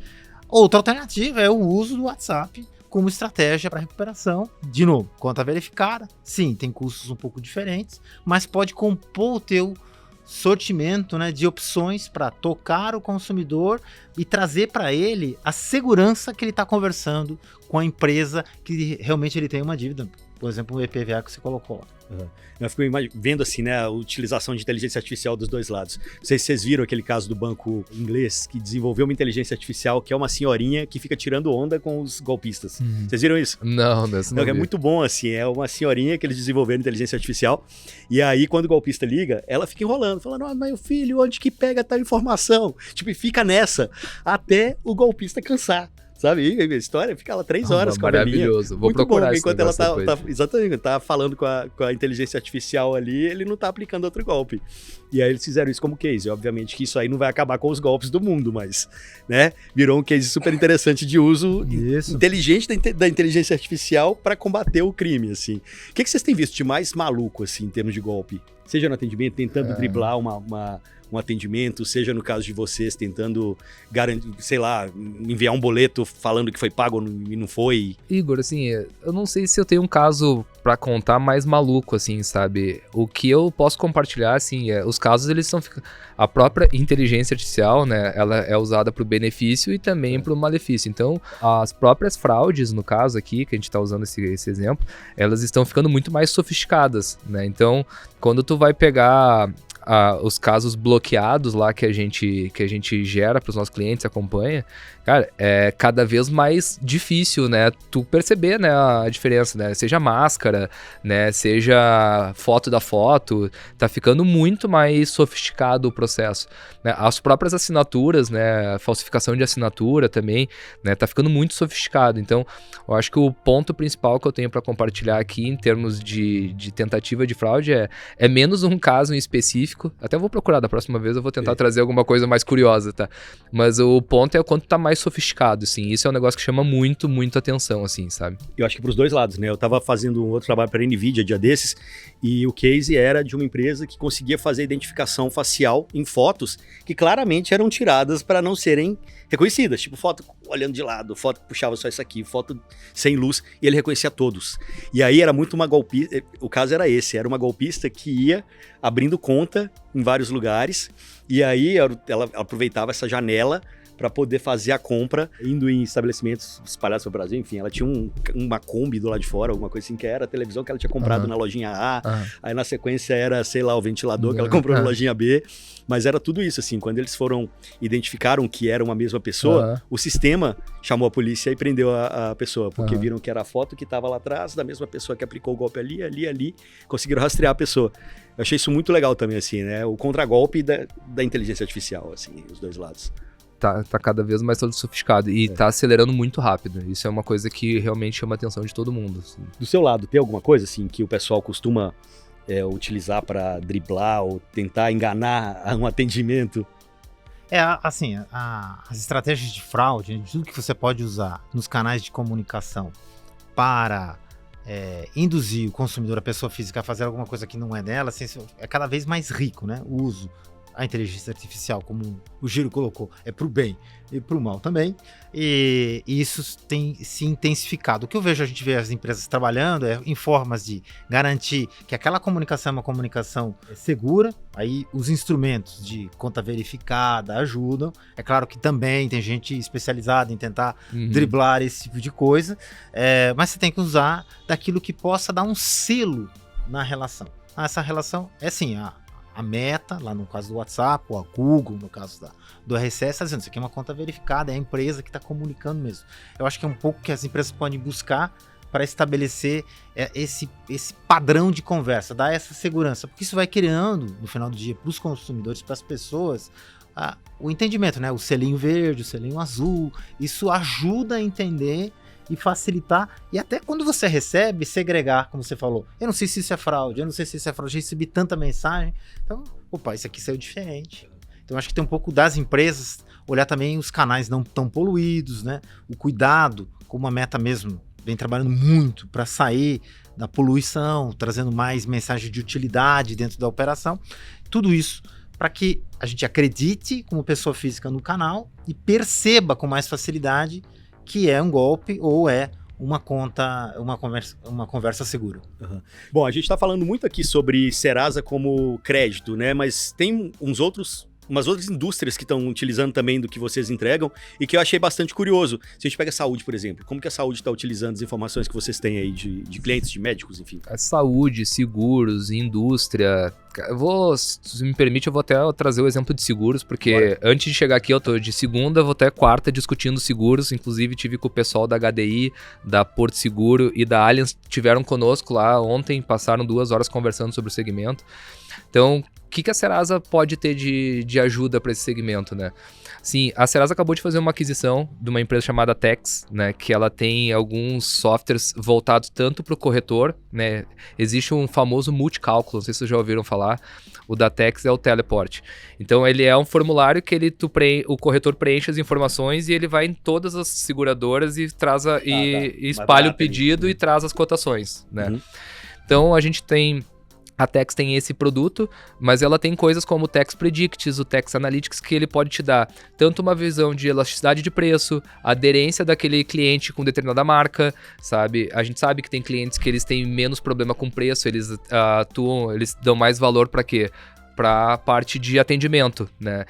C: Outra alternativa é o uso do WhatsApp como estratégia para recuperação. De novo, conta verificada. Sim, tem custos um pouco diferentes, mas pode compor o teu sortimento, né, de opções para tocar o consumidor e trazer para ele a segurança que ele está conversando com a empresa que realmente ele tem uma dívida. Por exemplo, o IPVA que você colocou.
A: Uhum. Eu fico vendo assim, né, a utilização de inteligência artificial dos dois lados. Não sei se vocês viram aquele caso do banco inglês que desenvolveu uma inteligência artificial que é uma senhorinha que fica tirando onda com os golpistas. Vocês viram isso?
B: Não
A: É muito bom, assim, é uma senhorinha que eles desenvolveram inteligência artificial e aí quando o golpista liga, ela fica enrolando, falando, mas meu filho, onde que pega tal informação? Tipo, e fica nessa até o golpista cansar. Sabe? E a história fica lá 3 horas com a velhinha.
B: Maravilhoso. Vou
A: muito
B: procurar
A: bom,
B: esse
A: enquanto ela
B: negócio
A: exatamente, tá falando com a inteligência artificial ali, ele não tá aplicando outro golpe. E aí eles fizeram isso como case. Obviamente que isso aí não vai acabar com os golpes do mundo, mas, né, virou um case super interessante de uso inteligente da inteligência artificial para combater o crime, assim. O que vocês têm visto de mais maluco, assim, em termos de golpe? Seja no atendimento, tentando driblar um atendimento, seja no caso de vocês tentando garantir, sei lá, enviar um boleto falando que foi pago e não foi.
B: Igor, assim, eu não sei se eu tenho um caso pra contar mais maluco, assim, sabe? O que eu posso compartilhar, assim, os casos, eles são... A própria inteligência artificial, né, ela é usada pro benefício e também pro malefício. Então, as próprias fraudes, no caso aqui, que a gente tá usando esse exemplo, elas estão ficando muito mais sofisticadas, né? Então, quando tu vai pegar os casos bloqueados lá que a gente gera para os nossos clientes, acompanha, cara, é cada vez mais difícil, né, tu perceber, né, a diferença, né, seja máscara, né, seja foto da foto, tá ficando muito mais sofisticado o processo, né, as próprias assinaturas, né, a falsificação de assinatura também, né, tá ficando muito sofisticado. Então, eu acho que o ponto principal que eu tenho para compartilhar aqui em termos de tentativa de fraude é menos um caso em específico. Até vou procurar, da próxima vez eu vou tentar trazer alguma coisa mais curiosa, tá? Mas o ponto é o quanto tá mais sofisticado, assim. Isso é um negócio que chama muito, muito atenção, assim, sabe?
A: Eu acho que pros dois lados, né? Eu tava fazendo um outro trabalho para a NVIDIA dia desses e o case era de uma empresa que conseguia fazer identificação facial em fotos que claramente eram tiradas para não serem reconhecidas. Tipo, foto olhando de lado, foto que puxava só isso aqui, foto sem luz, e ele reconhecia todos. E aí era muito uma golpista, o caso era esse, era uma golpista que ia abrindo conta em vários lugares, e aí ela aproveitava essa janela para poder fazer a compra, indo em estabelecimentos espalhados pelo Brasil, enfim, ela tinha uma Kombi do lado de fora, alguma coisa assim, que era a televisão que ela tinha comprado na lojinha A, aí na sequência era, sei lá, o ventilador que ela comprou na lojinha B, mas era tudo isso, assim, quando eles identificaram que era uma mesma pessoa, o sistema chamou a polícia e prendeu a pessoa, porque viram que era a foto que estava lá atrás, da mesma pessoa que aplicou o golpe ali, conseguiram rastrear a pessoa. Eu achei isso muito legal também, assim, né, o contragolpe da inteligência artificial, assim, os dois lados.
B: Tá cada vez mais sofisticado e tá acelerando muito rápido. Isso é uma coisa que realmente chama a atenção de todo mundo, assim.
A: Do seu lado, tem alguma coisa assim que o pessoal costuma utilizar para driblar ou tentar enganar um atendimento?
C: Assim, as estratégias de fraude, tudo que você pode usar nos canais de comunicação para induzir o consumidor, a pessoa física, a fazer alguma coisa que não é dela, assim, é cada vez mais rico, né? O uso. a inteligência artificial, como o Giro colocou, é para o bem e para o mal também, e isso tem se intensificado. O que eu vejo, a gente vê as empresas trabalhando em formas de garantir que aquela comunicação é uma comunicação segura, aí os instrumentos de conta verificada ajudam. É claro que também tem gente especializada em tentar driblar esse tipo de coisa, mas você tem que usar daquilo que possa dar um selo na relação. Essa relação é assim, a Meta, lá no caso do WhatsApp, ou a Google, no caso do RCS, está dizendo, isso aqui é uma conta verificada, é a empresa que está comunicando mesmo. Eu acho que é um pouco que as empresas podem buscar para estabelecer esse padrão de conversa, dar essa segurança, porque isso vai criando, no final do dia, para os consumidores, para as pessoas, o entendimento, né? O selinho verde, o selinho azul, isso ajuda a entender e facilitar, e até quando você recebe, segregar, como você falou. Eu não sei se isso é fraude, eu já recebi tanta mensagem, então, opa, isso aqui saiu diferente. Então acho que tem um pouco das empresas, olhar também os canais não tão poluídos, né? O cuidado, como a Meta mesmo vem trabalhando muito para sair da poluição, trazendo mais mensagem de utilidade dentro da operação, tudo isso para que a gente acredite como pessoa física no canal e perceba com mais facilidade que é um golpe ou é uma conversa segura.
A: Uhum. Bom, a gente está falando muito aqui sobre Serasa como crédito, né? Mas tem umas outras indústrias que estão utilizando também do que vocês entregam e que eu achei bastante curioso. Se a gente pega a saúde, por exemplo, como que a saúde está utilizando as informações que vocês têm aí de clientes, de médicos, enfim?
B: A saúde, seguros, indústria. Se me permite, eu vou até trazer o exemplo de seguros, porque antes de chegar aqui, eu tô de segunda, vou até quarta discutindo seguros. Inclusive, tive com o pessoal da HDI, da Porto Seguro e da Allianz, tiveram conosco lá ontem, passaram 2 horas conversando sobre o segmento. Então, o que a Serasa pode ter de ajuda para esse segmento, né? Sim, a Serasa acabou de fazer uma aquisição de uma empresa chamada Tex, né? Que ela tem alguns softwares voltados tanto para o corretor, né? Existe um famoso multicálculo, não sei se vocês já ouviram falar. O da Tex é o Teleport. Então, ele é um formulário que o corretor preenche as informações e ele vai em todas as seguradoras e espalha o pedido e traz as cotações, né? Uhum. Então, a Tex tem esse produto, mas ela tem coisas como o Tex Predicts, o Tex Analytics, que ele pode te dar tanto uma visão de elasticidade de preço, aderência daquele cliente com determinada marca, sabe? A gente sabe que tem clientes que eles têm menos problema com preço, eles eles dão mais valor para quê? Para a parte de atendimento, né?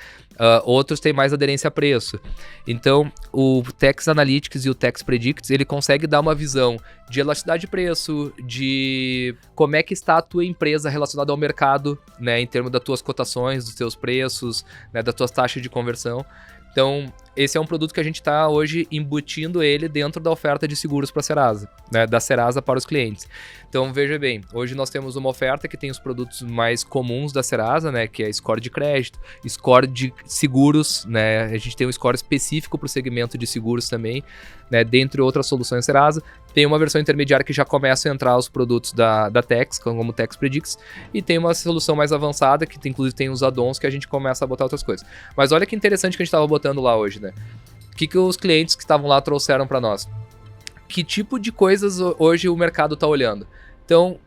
B: Outros têm mais aderência a preço. Então, o Tex Analytics e o Tex Predicts, ele consegue dar uma visão de elasticidade de preço, de como é que está a tua empresa relacionada ao mercado, né? Em termos das tuas cotações, dos teus preços, né? Das tuas taxas de conversão. Então, esse é um produto que a gente está hoje embutindo ele dentro da oferta de seguros para a Serasa, né? Da Serasa para os clientes. Então, veja bem, hoje nós temos uma oferta que tem os produtos mais comuns da Serasa, né? Que é score de crédito, score de seguros, né? A gente tem um score específico para o segmento de seguros também, né? Dentre outras soluções Serasa. Tem uma versão intermediária que já começa a entrar os produtos da Tex, como o Tex Predicts, e tem uma solução mais avançada, que inclusive tem os add-ons que a gente começa a botar outras coisas. Mas olha que interessante que a gente estava botando lá hoje, né? O que os clientes que estavam lá trouxeram para nós? Que tipo de coisas hoje o mercado está olhando? Então,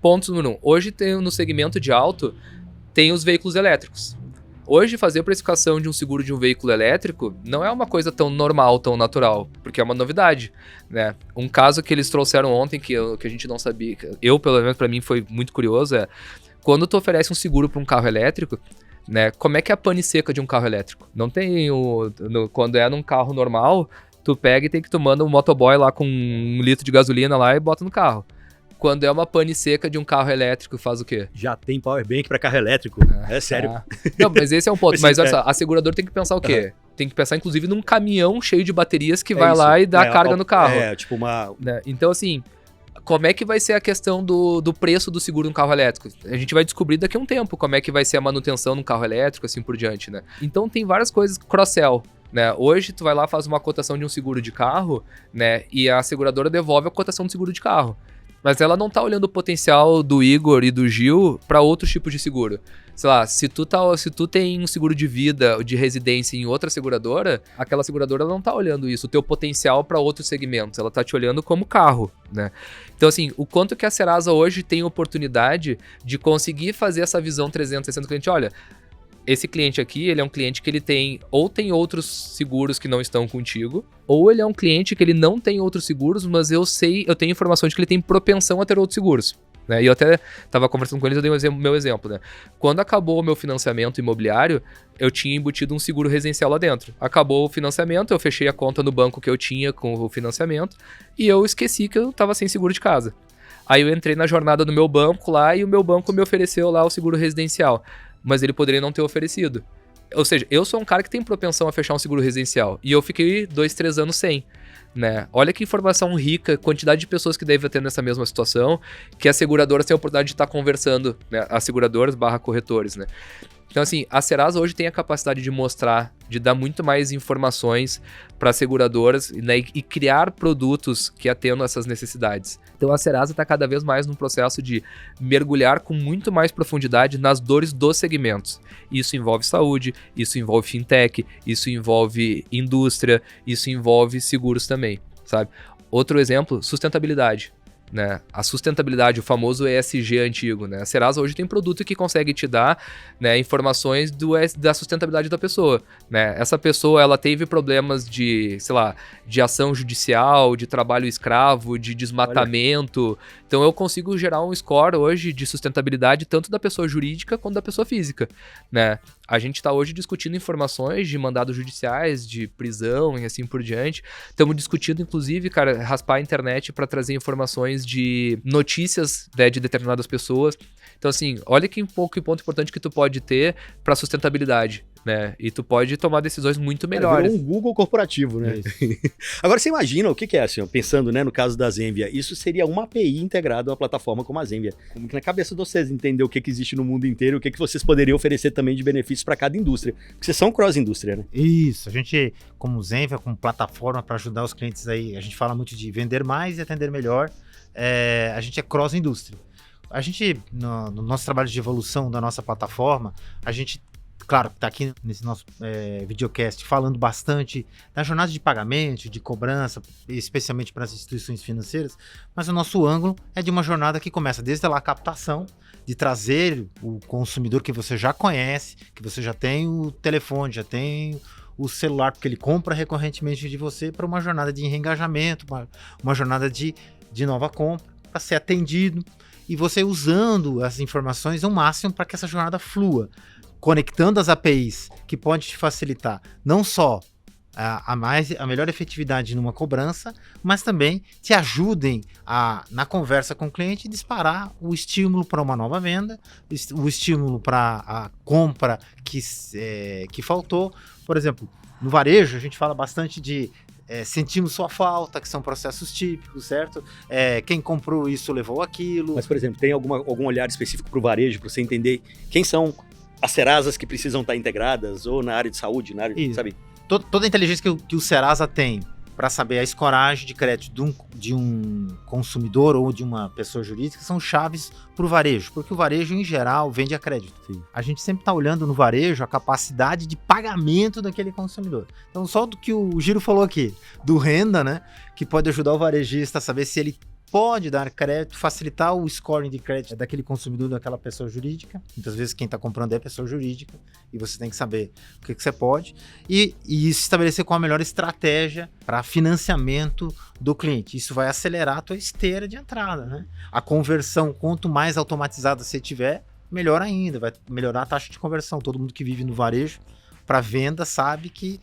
B: ponto número 1. Hoje no segmento de auto, tem os veículos elétricos. Hoje, fazer a precificação de um seguro de um veículo elétrico não é uma coisa tão normal, tão natural, porque é uma novidade, né? Um caso que eles trouxeram ontem, que a gente não sabia, pelo menos para mim foi muito curioso, é quando tu oferece um seguro para um carro elétrico, né? Como é que é a pane seca de um carro elétrico? Não tem quando é num carro normal, tu pega e tu manda um motoboy lá com 1 litro de gasolina lá e bota no carro. Quando é uma pane seca de um carro elétrico, faz o quê?
A: Já tem powerbank para carro elétrico. É sério.
B: Não, mas esse é um ponto. Mas olha só, a seguradora tem que pensar o quê? Tem que pensar, inclusive, num caminhão cheio de baterias que vai lá e dá carga no carro.
A: Tipo uma...
B: Né? Então, assim, como é que vai ser a questão do preço do seguro no carro elétrico? A gente vai descobrir daqui a um tempo como é que vai ser a manutenção no carro elétrico, assim por diante, né? Então, tem várias coisas cross-sell. Né? Hoje, tu vai lá, faz uma cotação de um seguro de carro, né? E a seguradora devolve a cotação do seguro de carro. Mas ela não tá olhando o potencial do Igor e do Gil para outros tipos de seguro. Sei lá, se tu tem um seguro de vida, de residência em outra seguradora, aquela seguradora não tá olhando isso, o teu potencial para outros segmentos. Ela tá te olhando como carro, né? Então, assim, o quanto que a Serasa hoje tem oportunidade de conseguir fazer essa visão 360 do cliente, olha, esse cliente aqui, ele é um cliente que ele tem outros seguros que não estão contigo, ou ele é um cliente que ele não tem outros seguros, mas eu tenho informação de que ele tem propensão a ter outros seguros. Né? E eu até estava conversando com eles, eu dei meu exemplo. Né? Quando acabou o meu financiamento imobiliário, eu tinha embutido um seguro residencial lá dentro. Acabou o financiamento, eu fechei a conta no banco que eu tinha com o financiamento e eu esqueci que eu estava sem seguro de casa. Aí eu entrei na jornada do meu banco lá e o meu banco me ofereceu lá o seguro residencial. Mas ele poderia não ter oferecido. Ou seja, eu sou um cara que tem propensão a fechar um seguro residencial. E eu fiquei 2-3 anos sem. Né? Olha que informação rica, quantidade de pessoas que devem ter nessa mesma situação, que as seguradoras têm a oportunidade de estar conversando, né? As seguradoras / corretores, né? Então, assim, a Serasa hoje tem a capacidade de mostrar, de dar muito mais informações para as seguradoras, né, e criar produtos que atendam essas necessidades. Então, a Serasa está cada vez mais num processo de mergulhar com muito mais profundidade nas dores dos segmentos. Isso envolve saúde, isso envolve fintech, isso envolve indústria, isso envolve seguros também, sabe? Outro exemplo, sustentabilidade. Né? A sustentabilidade, o famoso ESG antigo, né? A Serasa hoje tem produto que consegue te dar, né, informações da sustentabilidade da pessoa, né? Essa pessoa, ela teve problemas de, sei lá, de ação judicial, de trabalho escravo, de desmatamento. Olha. Então eu consigo gerar um score hoje de sustentabilidade tanto da pessoa jurídica quanto da pessoa física, né? A gente está hoje discutindo informações de mandados judiciais, de prisão e assim por diante. Estamos discutindo, inclusive, cara, raspar a internet para trazer informações de notícias, né, de determinadas pessoas. Então, assim, olha que ponto importante que tu pode ter para sustentabilidade, né? E tu pode tomar decisões muito melhores.
A: Virou um Google corporativo, né? Agora, você imagina o que é, assim, pensando, né, no caso da Zenvia, isso seria uma API integrada a uma plataforma como a Zenvia. Como que na cabeça de vocês entender o que existe no mundo inteiro, o que vocês poderiam oferecer também de benefícios para cada indústria? Porque vocês são cross-indústria, né?
C: Isso, a gente, como Zenvia, como plataforma para ajudar os clientes aí, a gente fala muito de vender mais e atender melhor. A gente é cross-indústria. A gente, no nosso trabalho de evolução da nossa plataforma, a gente, claro, está aqui nesse nosso videocast falando bastante da jornada de pagamento, de cobrança, especialmente para as instituições financeiras, mas o nosso ângulo é de uma jornada que começa desde lá a captação, de trazer o consumidor que você já conhece, que você já tem o telefone, já tem o celular, porque ele compra recorrentemente de você, para uma jornada de reengajamento, uma jornada de nova compra, para ser atendido, e você usando as informações ao máximo para que essa jornada flua, conectando as APIs, que pode te facilitar não só a melhor efetividade numa cobrança, mas também te ajudem na conversa com o cliente, disparar o estímulo para uma nova venda, o estímulo para a compra que faltou. Por exemplo, no varejo a gente fala bastante de sentimos sua falta, que são processos típicos, certo? Quem comprou isso levou aquilo.
A: Mas, por exemplo, tem algum olhar específico para o varejo, para você entender quem são as Serasas que precisam estar integradas, ou na área de saúde, na área de, sabe?
C: Toda a inteligência que o Serasa tem para saber a escoragem de crédito de um consumidor ou de uma pessoa jurídica são chaves para o varejo, porque o varejo, em geral, vende a crédito. Sim. A gente sempre está olhando no varejo a capacidade de pagamento daquele consumidor. Então, só do que o Giro falou aqui, do renda, né, que pode ajudar o varejista a saber se ele pode dar crédito, facilitar o scoring de crédito daquele consumidor, daquela pessoa jurídica. Muitas vezes quem está comprando é pessoa jurídica e você tem que saber o que você pode e estabelecer qual a melhor estratégia para financiamento do cliente. Isso vai acelerar a tua esteira de entrada, né? A conversão, quanto mais automatizada você tiver, melhor ainda, vai melhorar a taxa de conversão. Todo mundo que vive no varejo para venda sabe que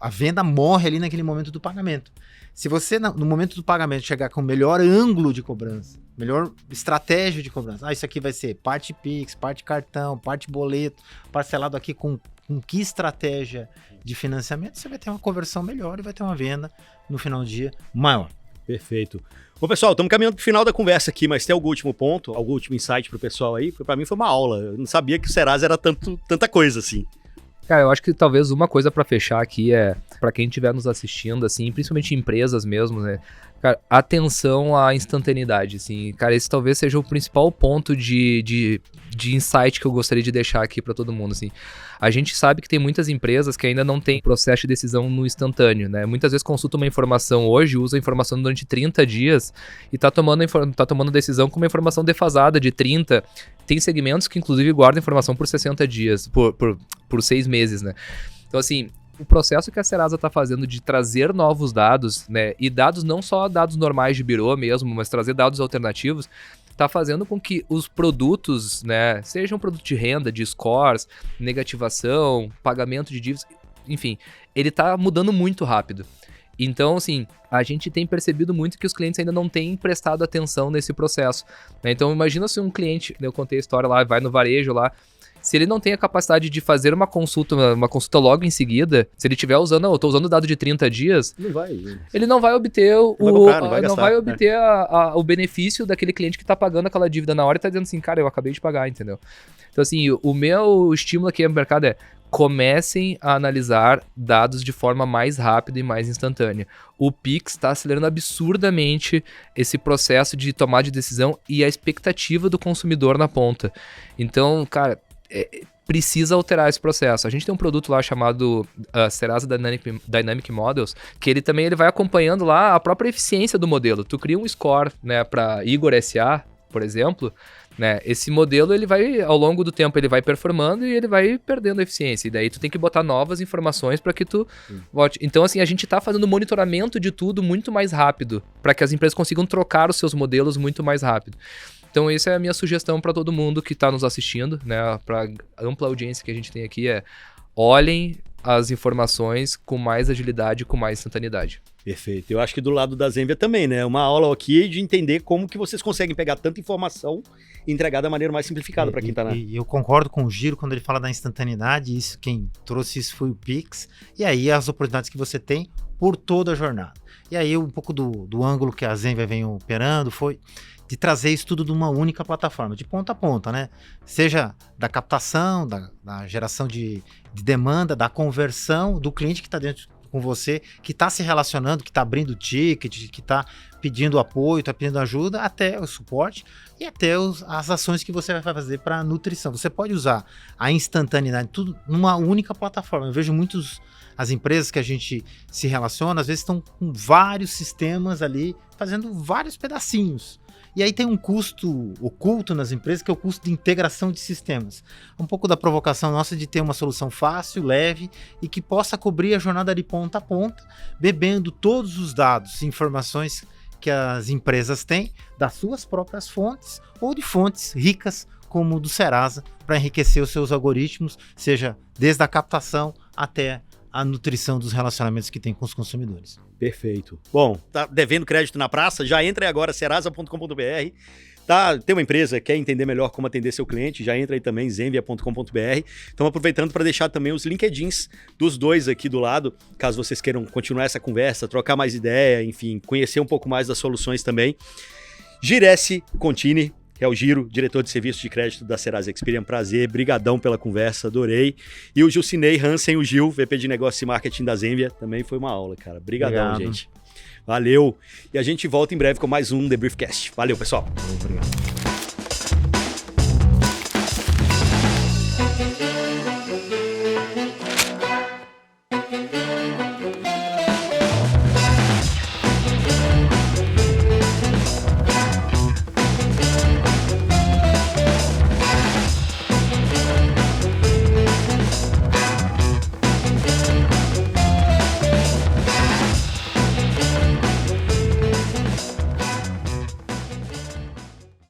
C: a venda morre ali naquele momento do pagamento. Se você, no momento do pagamento, chegar com o melhor ângulo de cobrança, melhor estratégia de cobrança, isso aqui vai ser parte Pix, parte cartão, parte boleto, parcelado aqui com que estratégia de financiamento, você vai ter uma conversão melhor e vai ter uma venda no final do dia maior.
A: Perfeito. Bom, pessoal, estamos caminhando para o final da conversa aqui, mas tem algum último ponto, algum último insight para o pessoal aí? Porque para mim foi uma aula, eu não sabia que o Serasa era tanta coisa assim.
B: Cara, eu acho que talvez uma coisa pra fechar aqui é, pra quem estiver nos assistindo, assim, principalmente empresas mesmo, né? Cara, atenção à instantaneidade, assim. Cara, esse talvez seja o principal ponto de insight que eu gostaria de deixar aqui para todo mundo, assim. A gente sabe que tem muitas empresas que ainda não têm processo de decisão no instantâneo, né? Muitas vezes consulta uma informação hoje, usa a informação durante 30 dias e tá tomando decisão com uma informação defasada de 30. Tem segmentos que, inclusive, guardam informação por 60 dias, por 6 meses, né? Então, assim, o processo que a Serasa está fazendo de trazer novos dados, né, e dados não só dados normais de birô mesmo, mas trazer dados alternativos, está fazendo com que os produtos, né, sejam produto de renda, de scores, negativação, pagamento de dívidas, enfim, ele está mudando muito rápido. Então, assim, a gente tem percebido muito que os clientes ainda não têm prestado atenção nesse processo, né? Então, imagina se um cliente, eu contei a história lá, vai no varejo lá, se ele não tem a capacidade de fazer uma consulta logo em seguida, se ele estiver usando, eu estou usando o dado de 30 dias, ele não vai obter o benefício daquele cliente que está pagando aquela dívida na hora e está dizendo assim, cara, eu acabei de pagar, entendeu? Então, assim, o meu estímulo aqui no mercado é comecem a analisar dados de forma mais rápida e mais instantânea. O Pix está acelerando absurdamente esse processo de tomada de decisão e a expectativa do consumidor na ponta. Então, cara, precisa alterar esse processo. A gente tem um produto lá chamado Serasa Dynamic Models, que ele vai acompanhando lá a própria eficiência do modelo. Tu cria um score, né, para Igor SA, por exemplo, né, esse modelo, ele vai, ao longo do tempo, ele vai performando e ele vai perdendo eficiência. E daí tu tem que botar novas informações para que tu vote. Então, assim, a gente tá fazendo monitoramento de tudo muito mais rápido, para que as empresas consigam trocar os seus modelos muito mais rápido. Então, essa é a minha sugestão para todo mundo que está nos assistindo, né? Para a ampla audiência que a gente tem aqui, olhem as informações com mais agilidade, com mais instantaneidade.
A: Perfeito. Eu acho que do lado da Zenvia também, né? Uma aula aqui de entender como que vocês conseguem pegar tanta informação e entregar da maneira mais simplificada para quem tá na...
C: E eu concordo com o Giro quando ele fala da instantaneidade, quem trouxe isso foi o Pix, e aí as oportunidades que você tem por toda a jornada. E aí um pouco do ângulo que a Zenvia vem operando foi de trazer isso tudo de uma única plataforma, de ponta a ponta, né? Seja da captação, da geração de demanda, da conversão do cliente que está dentro com você, que está se relacionando, que está abrindo ticket, que está pedindo apoio, está pedindo ajuda, até o suporte e até as ações que você vai fazer para a nutrição. Você pode usar a instantaneidade, tudo numa única plataforma. Eu vejo as empresas que a gente se relaciona, às vezes estão com vários sistemas ali, fazendo vários pedacinhos. E aí tem um custo oculto nas empresas, que é o custo de integração de sistemas. Um pouco da provocação nossa de ter uma solução fácil, leve e que possa cobrir a jornada de ponta a ponta, bebendo todos os dados e informações que as empresas têm das suas próprias fontes ou de fontes ricas como o do Serasa, para enriquecer os seus algoritmos, seja desde a captação até a nutrição dos relacionamentos que tem com os consumidores.
A: Perfeito. Bom, tá devendo crédito na praça? Já entra aí agora, serasa.com.br. Tem uma empresa que quer entender melhor como atender seu cliente, já entra aí também, zenvia.com.br. Estamos aproveitando para deixar também os LinkedIns dos dois aqui do lado, caso vocês queiram continuar essa conversa, trocar mais ideia, enfim, conhecer um pouco mais das soluções também. Giresse Contini, que é o Giro, diretor de serviços de crédito da Serasa Experian. Prazer, brigadão pela conversa, adorei. E o Gilcinei Hansen, o Gil, VP de Negócios e Marketing da Zenvia, também foi uma aula, cara. Brigadão, gente. Valeu. E a gente volta em breve com mais um The Briefcast. Valeu, pessoal.
C: Obrigado.